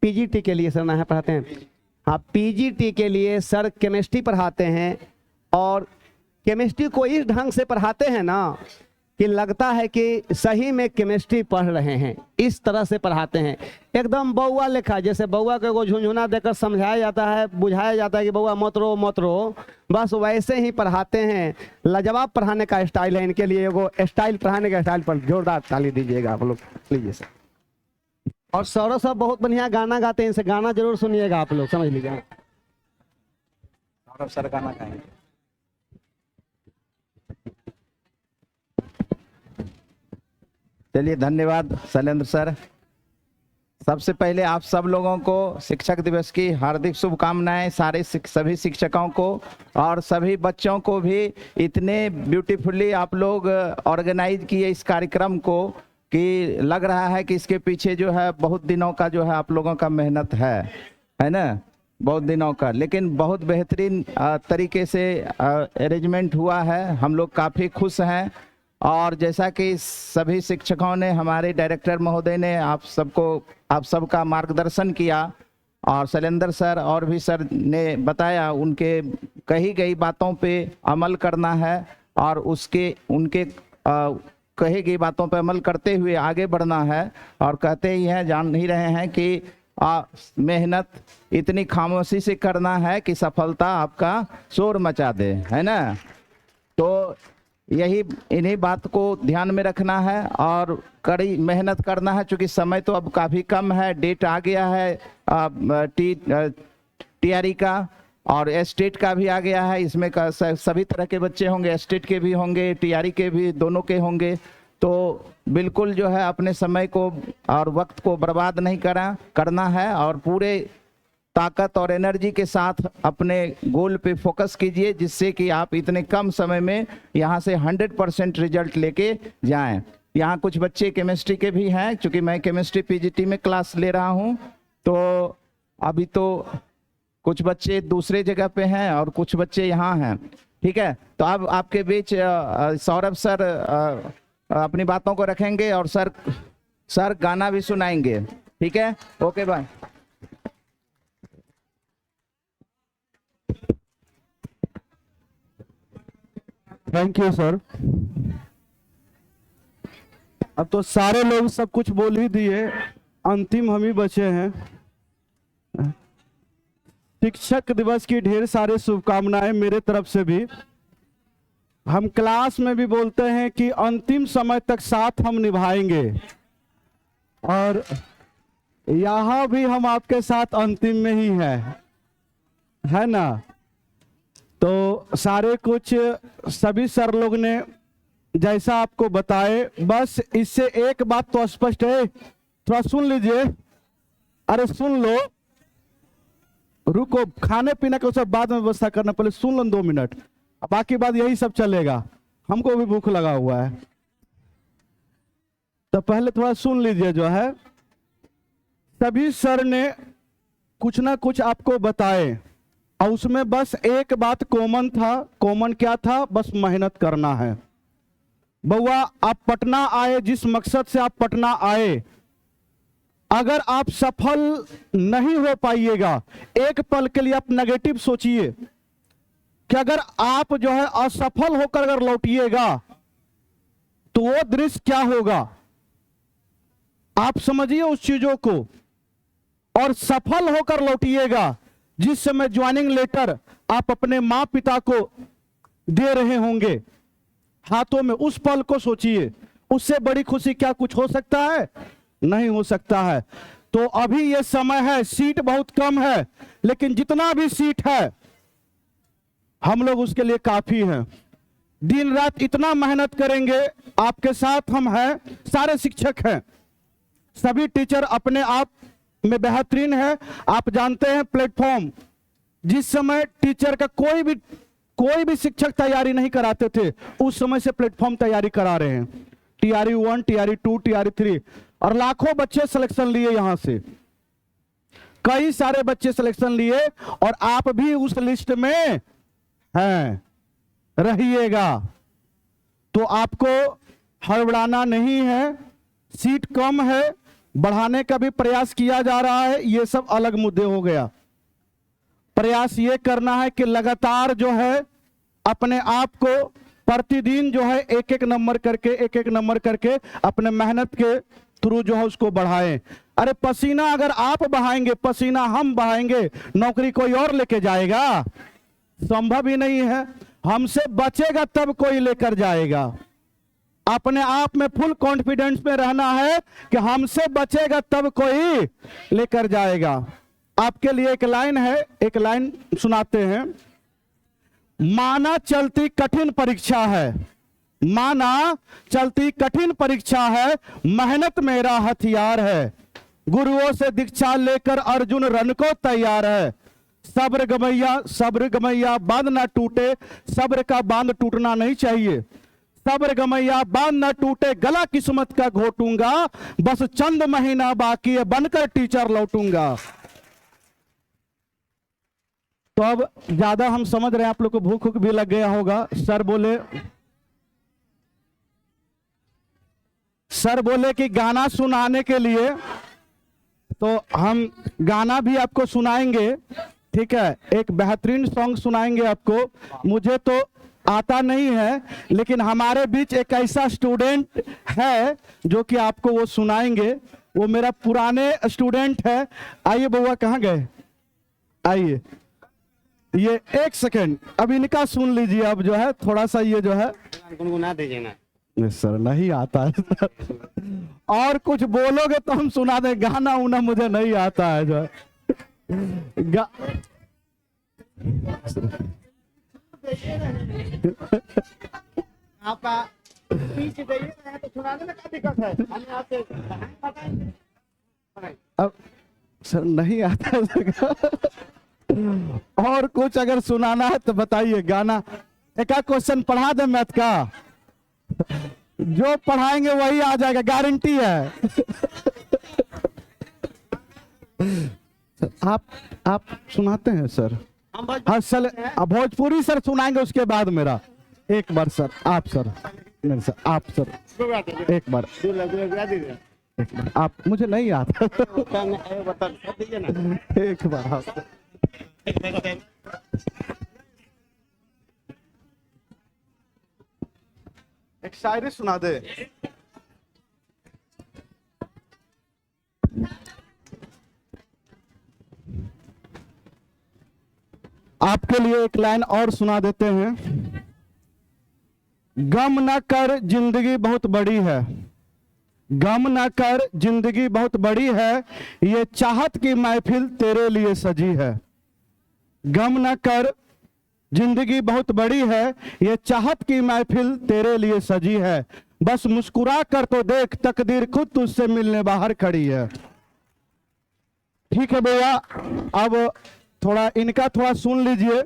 पीजीटी के लिए सर ना पढ़ाते हैं, हाँ पीजीटी के लिए सर केमिस्ट्री पढ़ाते हैं। और केमिस्ट्री को इस ढंग से पढ़ाते हैं ना कि लगता है कि सही में केमिस्ट्री पढ़ रहे हैं, इस तरह से पढ़ाते हैं। एकदम बउआ लेखा, जैसे बउआ को एगो झुनझुना देकर समझाया जाता है, बुझाया जाता है कि बउआ मत रो मत रो, बस वैसे ही पढ़ाते हैं। लाजवाब पढ़ाने का स्टाइल है इनके लिए, एगो स्टाइल पढ़ाने का स्टाइल पर जोरदार ताली दीजिएगा आप लोग, लीजिए सर। और सौरभ साहब बहुत बढ़िया गाना गाते हैं, इनसे गाना जरूर सुनिएगा आप लोग, समझ लीजिएगा। सौरभ सर गाना गाएंगे। चलिए धन्यवाद शैलेंद्र सर। सबसे पहले आप सब लोगों को शिक्षक दिवस की हार्दिक शुभकामनाएं, सभी शिक्षकों को और सभी बच्चों को भी। इतने ब्यूटीफुली आप लोग ऑर्गेनाइज किए इस कार्यक्रम को कि लग रहा है कि इसके पीछे जो है बहुत दिनों का जो है आप लोगों का मेहनत है ना, बहुत दिनों का, लेकिन बहुत बेहतरीन तरीके से अरेंजमेंट हुआ है। हम लोग काफ़ी खुश हैं। और जैसा कि सभी शिक्षकों ने, हमारे डायरेक्टर महोदय ने आप सबका मार्गदर्शन किया और शैलेंद्र सर और भी सर ने बताया, उनके कही गई बातों पे अमल करना है और उनके कही गई बातों पे अमल करते हुए आगे बढ़ना है। और कहते ही हैं, जान ही रहे हैं कि मेहनत इतनी खामोशी से करना है कि सफलता आपका शोर मचा दे, है ना। तो इन्हीं बात को ध्यान में रखना है और कड़ी मेहनत करना है। चूँकि समय तो अब काफ़ी कम है, डेट आ गया है टीआरई का और स्टेट का भी आ गया है। इसमें सभी तरह के बच्चे होंगे, स्टेट के भी होंगे, टीआरई के भी, दोनों के होंगे। तो बिल्कुल जो है अपने समय को और वक्त को बर्बाद नहीं करना है और पूरे ताकत और एनर्जी के साथ अपने गोल पे फोकस कीजिए, जिससे कि आप इतने कम समय में यहाँ से 100% रिजल्ट लेके जाएं। यहाँ कुछ बच्चे केमिस्ट्री के भी हैं, क्योंकि मैं केमिस्ट्री पीजीटी में क्लास ले रहा हूँ, तो अभी तो कुछ बच्चे दूसरे जगह पे हैं और कुछ बच्चे यहाँ हैं, ठीक है। तो अब आपके बीच सौरभ सर अपनी बातों को रखेंगे और सर गाना भी सुनाएंगे, ठीक है। Okay bye. Thank you sir. अब तो सारे लोग सब कुछ बोल ही दिए, अंतिम हम ही बचे हैं। शिक्षक दिवस की ढेर सारी शुभकामनाएं मेरे तरफ से भी। हम क्लास में भी बोलते हैं कि अंतिम समय तक साथ हम निभाएंगे और यहाँ भी हम आपके साथ अंतिम में ही है ना। तो सारे कुछ सभी सर लोग ने जैसा आपको बताए, बस इससे एक बात तो स्पष्ट है, थोड़ा सुन लीजिए। अरे सुन लो, रुको, खाने पीने का सब बाद में व्यवस्था करना, पहले सुन लो 2 मिनट, बाकी बात यही सब चलेगा, हमको भी भूख लगा हुआ है। तो पहले थोड़ा सुन लीजिए। जो है सभी सर ने कुछ ना कुछ आपको बताए और उसमें बस एक बात कॉमन था। कॉमन क्या था? बस मेहनत करना है। बउआ, आप पटना आए, जिस मकसद से आप पटना आए, अगर आप सफल नहीं हो पाइएगा, एक पल के लिए आप नेगेटिव सोचिए कि अगर आप जो है असफल होकर अगर लौटिएगा तो वो दृश्य क्या होगा, आप समझिए उस चीजों को। और सफल होकर लौटिएगा, जिस समय ज्वाइनिंग लेटर आप अपने माँ पिता को दे रहे होंगे हाथों में, उस पल को सोचिए। उससे बड़ी खुशी क्या कुछ हो सकता है? नहीं हो सकता है। तो अभी ये समय है, सीट बहुत कम है, लेकिन जितना भी सीट है हम लोग उसके लिए काफी हैं। दिन रात इतना मेहनत करेंगे, आपके साथ हम हैं, सारे शिक्षक हैं, सभी टीचर अपने आप में बेहतरीन है। आप जानते हैं प्लेटफॉर्म, जिस समय टीचर का कोई भी शिक्षक तैयारी नहीं कराते थे, उस समय से प्लेटफॉर्म तैयारी करा रहे हैं। टीआरई 1, टीआरई 2, टीआरई 3, और लाखों बच्चे सिलेक्शन लिए यहां से, कई सारे बच्चे सिलेक्शन लिए, और आप भी उस लिस्ट में हैं, रहिएगा। तो आपको हड़बड़ाना नहीं है। सीट कम है, बढ़ाने का भी प्रयास किया जा रहा है, ये सब अलग मुद्दे हो गया। प्रयास ये करना है कि लगातार जो है अपने आप को प्रतिदिन जो है एक एक नंबर करके अपने मेहनत के थ्रू जो है उसको बढ़ाएं। अरे पसीना अगर आप बहाएंगे, पसीना हम बहाएंगे, नौकरी कोई और लेके जाएगा? संभव ही नहीं है। हमसे बचेगा तब कोई लेकर जाएगा। अपने आप में फुल कॉन्फिडेंस में रहना है कि हमसे बचेगा तब कोई लेकर जाएगा। आपके लिए एक लाइन है, एक लाइन सुनाते हैं। माना चलती कठिन परीक्षा है, माना चलती कठिन परीक्षा है, मेहनत मेरा हथियार है, गुरुओं से दीक्षा लेकर अर्जुन रण को तैयार है। सब्र गमैया बांध ना टूटे, सब्र का बांध टूटना नहीं चाहिए। सब्र गमैया बांध ना टूटे, गला किस्मत का घोटूंगा, बस चंद महीना बाकी है, बनकर टीचर लौटूंगा। तो अब ज्यादा हम समझ रहे हैं, आप लोग को भूख भी लग गया होगा। सर बोले कि गाना सुनाने के लिए, तो हम गाना भी आपको सुनाएंगे, ठीक है। एक बेहतरीन सॉन्ग सुनाएंगे आपको। मुझे तो आता नहीं है, लेकिन हमारे बीच एक ऐसा स्टूडेंट है जो कि आपको वो सुनाएंगे। वो मेरा पुराने स्टूडेंट है। आइए बउआ, कहाँ गए? आइए, ये एक सेकेंड, अब इनका सुन लीजिए। अब जो है थोड़ा सा ये जो है गुनगुना दीजिए ना। नहीं सर, नहीं आता है सर। और कुछ बोलोगे तो हम सुना दें। गाना उना मुझे नहीं आता है जो है। आप स्पीच देइए तो सुनाने में क्या दिक्कत है? हम आपसे अब सर नहीं आता है। और कुछ अगर सुनाना है तो बताइए। गाना एक क्वेश्चन पढ़ा दे मैथ का, जो पढ़ाएंगे वही आ जाएगा, गारंटी है। आप सुनाते हैं सर? हाँ सर, भोजपुरी सर सुनाएंगे, उसके बाद मेरा एक बार सर, आप सर, नहीं सर, आप सर एक बार, एक बार आप, मुझे नहीं आता। एक बार आप एक शायरी सुना दे। आपके लिए एक लाइन और सुना देते हैं। गम न कर जिंदगी बहुत बड़ी है, गम न कर जिंदगी बहुत बड़ी है, ये चाहत की महफिल तेरे लिए सजी है। गम न कर जिंदगी बहुत बड़ी है, ये चाहत की महफिल तेरे लिए सजी है, बस मुस्कुरा कर तो देख, तकदीर खुद तुझसे मिलने बाहर खड़ी है। ठीक है भैया, अब थोड़ा इनका थोड़ा सुन लीजिए।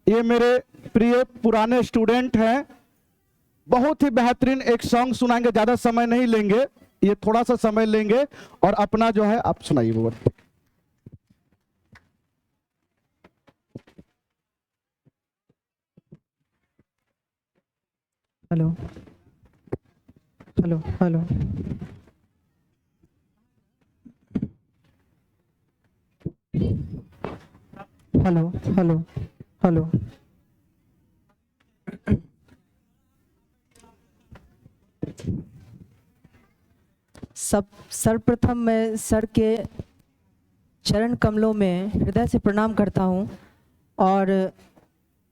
ये मेरे प्रिय पुराने स्टूडेंट हैं, बहुत ही बेहतरीन एक सॉन्ग सुनाएंगे। ज्यादा समय नहीं लेंगे, ये थोड़ा सा समय लेंगे और अपना जो है आप सुनाइए वो। Hello hello hello hello hello hello सर्वप्रथम मैं सर के चरण कमलों में हृदय से प्रणाम करता हूँ। और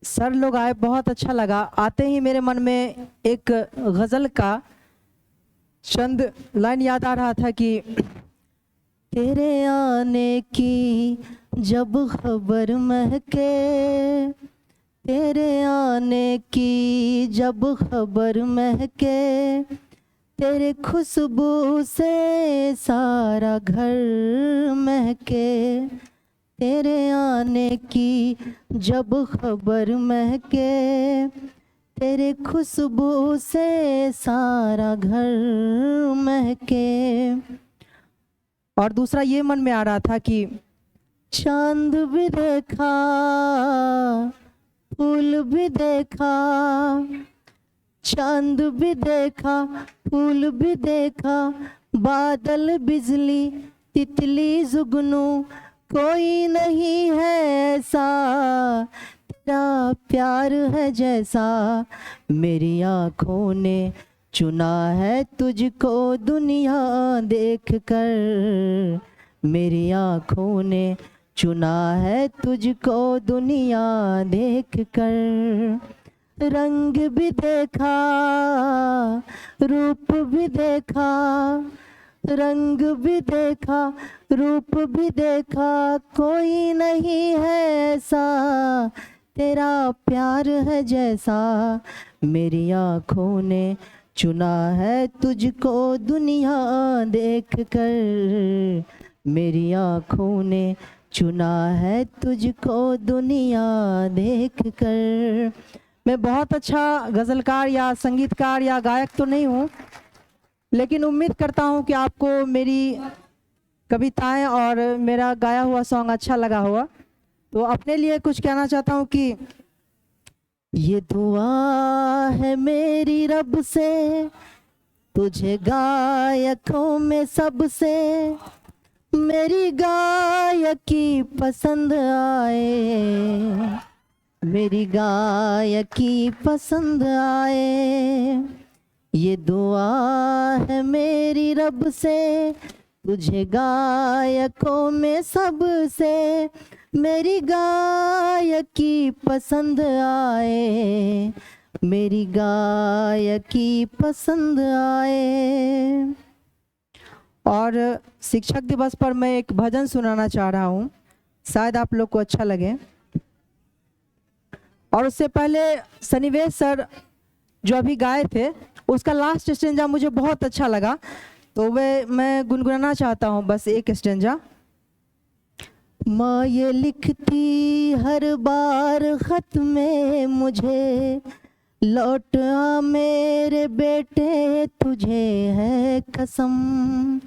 सर लोग आए, बहुत अच्छा लगा। आते ही मेरे मन में एक गज़ल का चंद लाइन याद आ रहा था कि तेरे आने की जब खबर महके, तेरे आने की जब खबर महके, तेरे खुशबू से सारा घर महके, तेरे आने की जब खबर महके, तेरे खुशबू से सारा घर महके। और दूसरा ये मन में आ रहा था कि चांद भी देखा, फूल भी देखा, चांद भी देखा, फूल भी देखा, बादल बिजली तितली जुगनू, कोई नहीं है ऐसा, तेरा प्यार है जैसा। मेरी आँखों ने चुना है तुझको दुनिया देख कर, मेरी आँखों ने चुना है तुझको दुनिया देख कर। रंग भी देखा, रूप भी देखा, रंग भी देखा, रूप भी देखा, कोई नहीं है ऐसा, तेरा प्यार है जैसा। मेरी आँखों ने चुना है तुझको दुनिया देख कर, मेरी आँखों ने चुना है तुझको दुनिया देख कर। मैं बहुत अच्छा गज़लकार या संगीतकार या गायक तो नहीं हूँ, लेकिन उम्मीद करता हूँ कि आपको मेरी कविताएं और मेरा गाया हुआ सॉन्ग अच्छा लगा होगा। तो अपने लिए कुछ कहना चाहता हूँ कि ये दुआ है मेरी रब से, तुझे गायकों में सबसे, मेरी गायकी पसंद आए, मेरी गायकी पसंद आए। ये दुआ है मेरी रब से, तुझे गायकों में सबसे, मेरी गायकी पसंद आए, मेरी गायकी पसंद आए। और शिक्षक दिवस पर मैं एक भजन सुनाना चाह रहा हूँ, शायद आप लोग को अच्छा लगे। और उससे पहले सन्निवेश सर जो अभी गाए थे, उसका लास्ट स्टेंजा मुझे बहुत अच्छा लगा, तो वे मैं गुनगुनाना चाहता हूँ बस एक स्टेंजा। माँ ये लिखती हर बार खत में मुझे, लौट आ मेरे बेटे तुझे है कसम।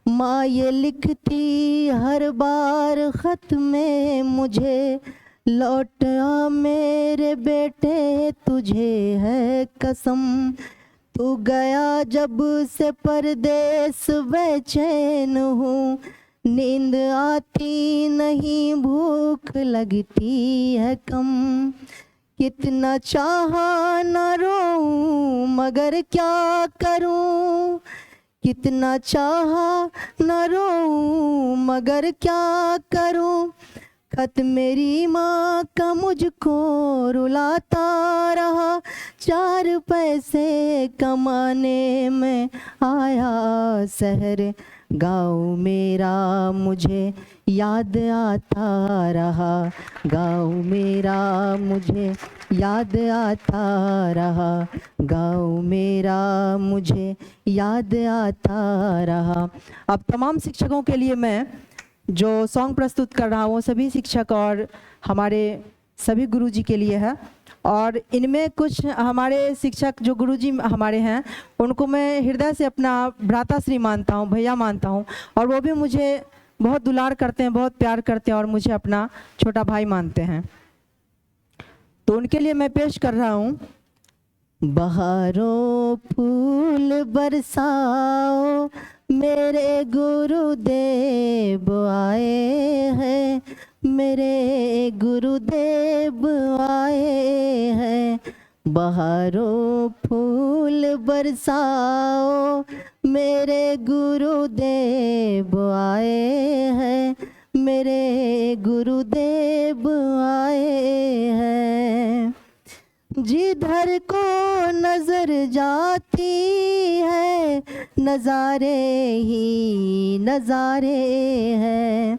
माँ ये लिखती हर बार खत में मुझे, लौट आ मेरे बेटे तुझे है कसम। तू गया जब से परदेस बेचैन हूँ, नींद आती नहीं भूख लगती है कम। कितना चाहा न रोऊं मगर क्या करूं, कितना चाहा न रोऊं मगर क्या करूं। खत मेरी माँ का मुझको रुलाता रहा, चार पैसे कमाने में आया शहर। गाँव मेरा मुझे याद आता रहा, गाँव मेरा मुझे याद आता रहा, गाँव मेरा मुझे याद आता रहा। अब तमाम शिक्षकों के लिए मैं जो सॉन्ग प्रस्तुत कर रहा हूँ, सभी शिक्षक और हमारे सभी गुरुजी के लिए है। और इनमें कुछ हमारे शिक्षक जो गुरुजी हमारे हैं, उनको मैं हृदय से अपना भ्राताश्री मानता हूँ, भैया मानता हूँ, और वो भी मुझे बहुत दुलार करते हैं, बहुत प्यार करते हैं और मुझे अपना छोटा भाई मानते हैं। तो उनके लिए मैं पेश कर रहा हूँ। बहारों फूल बरसाओ, मेरे गुरुदेव आए हैं, मेरे गुरुदेव आए हैं। बहारों फूल बरसाओ, मेरे गुरुदेव आए हैं, मेरे गुरुदेव आए हैं। जिधर को नजर जाती है नजारे ही नजारे हैं,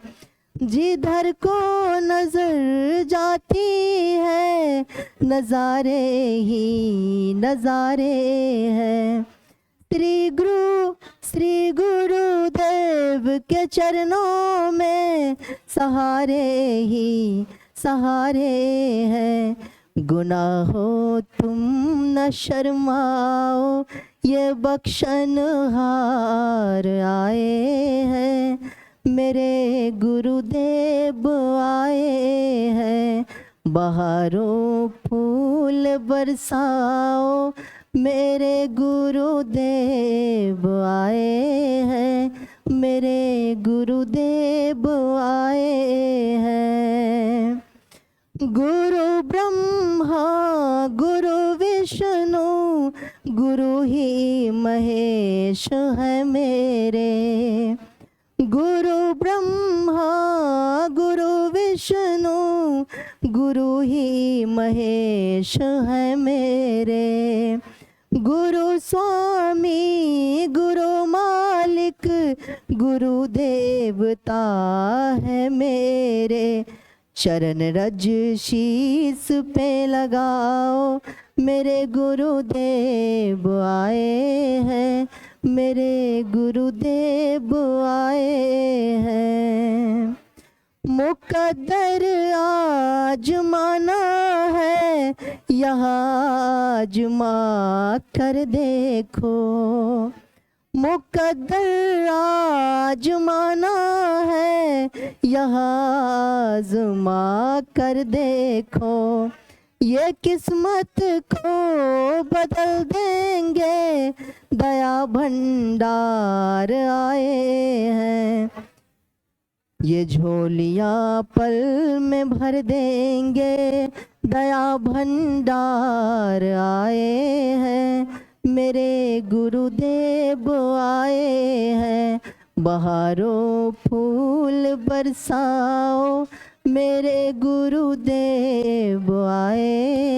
जिधर को नजर जाती है नजारे ही नजारे हैं। श्री गुरुदेव के चरणों में सहारे ही सहारे हैं। गुनाहों तुम न शर्माओ, ये बख्शनहार आए हैं, मेरे गुरुदेव आए हैं। बहारों फूल बरसाओ, मेरे गुरुदेव आए हैं, मेरे गुरुदेव आए हैं। गुरु ब्रह्मा गुरु विष्णु गुरु ही महेश है मेरे। गुरु ब्रह्मा गुरु विष्णु गुरु ही महेश है मेरे। गुरु स्वामी गुरु मालिक गुरु देवता है मेरे। चरण रज शीस पे लगाओ, मेरे गुरुदेव आए हैं, मेरे गुरुदेव आए हैं। मुकद्दर आजमाना है, यहाँ आजमा कर देखो। मुकद्दर आजमाना है, यहाँ आजमा कर देखो। ये किस्मत को बदल देंगे, दया भंडार आए हैं। ये झोलियाँ पल में भर देंगे, दया भंडार आए हैं, मेरे गुरुदेव आए हैं। बहारों फूल बरसाओ, मेरे गुरुदेव आए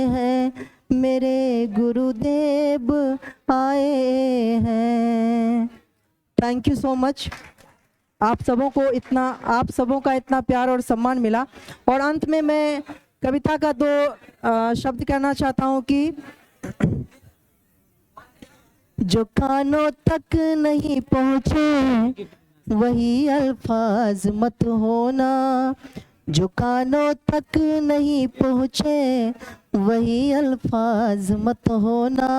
हैं, मेरे गुरुदेव आए हैं। Thank you so much. आप सबों का इतना प्यार और सम्मान मिला। और अंत में मैं कविता का दो शब्द कहना चाहता हूँ कि जो कानों तक नहीं पहुँचे वही अल्फाज मत होना। जो कानों तक नहीं पहुँचे वही अल्फाज मत होना।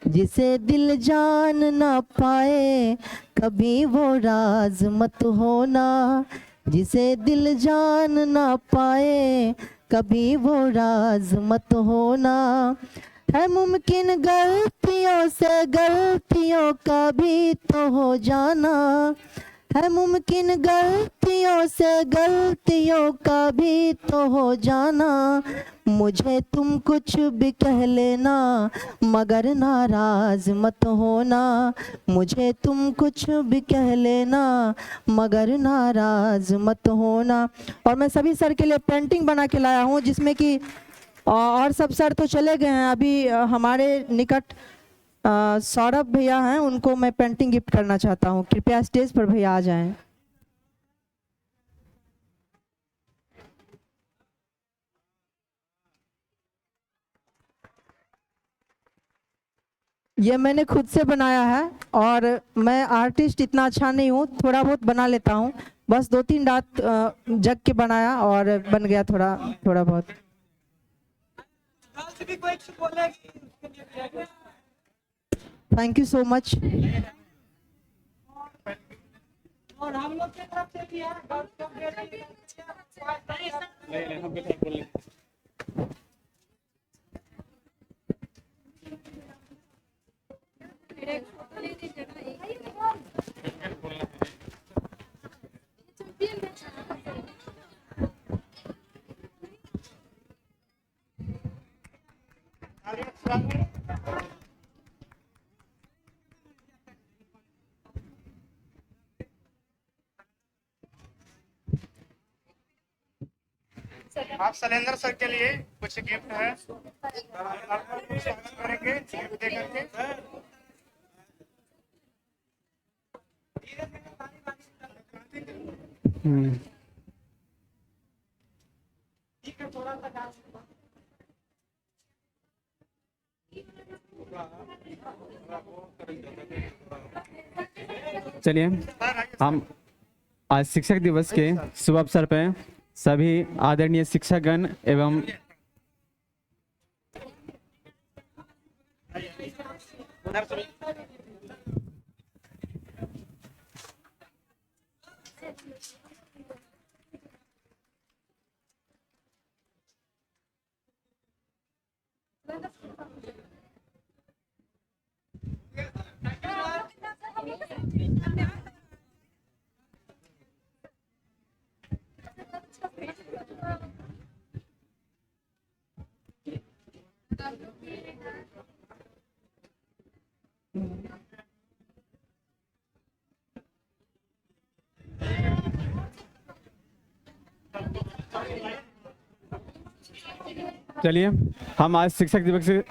जिसे दिल जान ना पाए कभी वो राज मत होना। जिसे दिल जान ना पाए कभी वो राज मत होना। है मुमकिन गलतियों से गलतियों का भी तो हो जाना। है मुमकिन गलतियों से गलतियों का भी तो हो जाना। मुझे तुम कुछ भी कह लेना मगर नाराज मत होना। मुझे तुम कुछ भी कह लेना मगर नाराज मत होना। और मैं सभी सर के लिए पेंटिंग बना के लाया हूँ, जिसमें कि और सब सर तो चले गए हैं। अभी हमारे निकट सौरभ भैया हैं, उनको मैं पेंटिंग गिफ्ट करना चाहता हूँ। कृपया स्टेज पर भैया आ जाएं। ये मैंने खुद से बनाया है और मैं आर्टिस्ट इतना अच्छा नहीं हूँ, थोड़ा बहुत बना लेता हूँ। बस 2-3 रात जग के बनाया और बन गया थोड़ा बहुत। Thank you so much. और हम लोग की तरफ से भी है। आप शैलेंद्र सर के लिए कुछ गिफ्ट है, आपका स्वागत करेंगे गिफ्ट दे करके। चलिए हम आज शिक्षक दिवस के शुभ अवसर पर सभी आदरणीय शिक्षकगण एवं चलिए हम आज शिक्षक दिवस के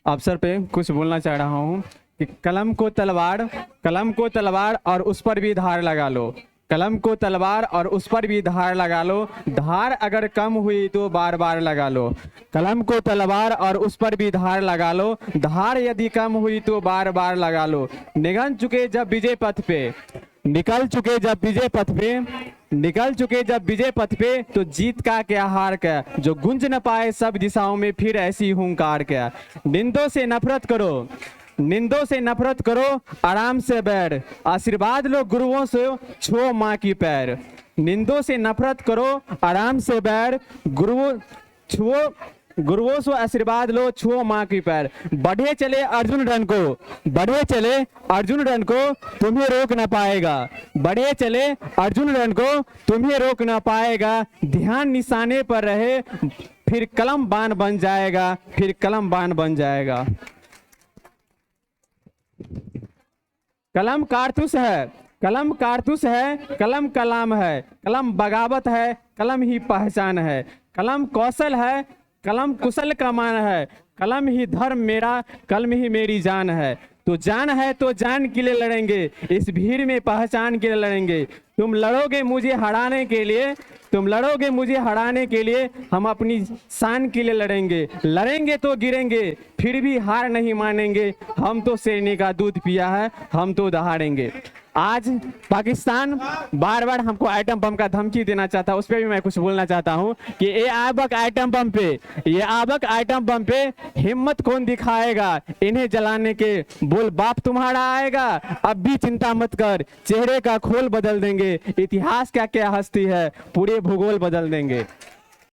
अवसर पे कुछ बोलना चाह रहा हूँ कि कलम को तलवार और उस पर भी धार लगा लो। कलम को तलवार और उस पर भी धार लगा लो। धार अगर कम हुई तो बार बार लगा लो। कलम को तलवार और उस पर भी धार लगा लो। धार यदि कम हुई तो बार बार लगा लो। निकल चुके जब विजय पथ पे तो जीत का क्या हार क्या, जो गुंज न पाए सब दिशाओं में फिर ऐसी हुंकार क्या। निंदों से नफरत करो आराम से बैठ, आशीर्वाद लो गुरुओं से छो माँ की पैर। निंदों से नफरत करो आराम से बैठ, गुरुओं से आशीर्वाद लो छो माँ की पैर। बढ़े चले अर्जुन रन को तुम्हें रोक न पाएगा। ध्यान निशाने पर रहे फिर कलम बाण बन जाएगा। कलम कारतूस है, कलम कलाम है, कलम बगावत है, कलम ही पहचान है। कलम कौशल है, कलम कुशल का मान है। कलम ही धर्म मेरा, कलम ही मेरी जान है। तो जान है तो जान के लिए लड़ेंगे, इस भीड़ में पहचान के लिए लड़ेंगे। तुम लड़ोगे मुझे हराने के लिए, हम अपनी शान के लिए लड़ेंगे तो गिरेंगे, फिर भी हार नहीं मानेंगे। हम तो शेरनी का दूध पिया है, हम तो दहाड़ेंगे। आज पाकिस्तान बार बार हमको आइटम बम का धमकी देना चाहता है, उस पर भी मैं कुछ बोलना चाहता हूँ कि ये आबक आइटम बम पे हिम्मत कौन दिखाएगा इन्हें जलाने के। बोल बाप तुम्हारा आएगा, अब भी चिंता मत कर, चेहरे का खोल बदल देंगे। इतिहास क्या क्या हस्ती है, पूरे भूगोल बदल देंगे।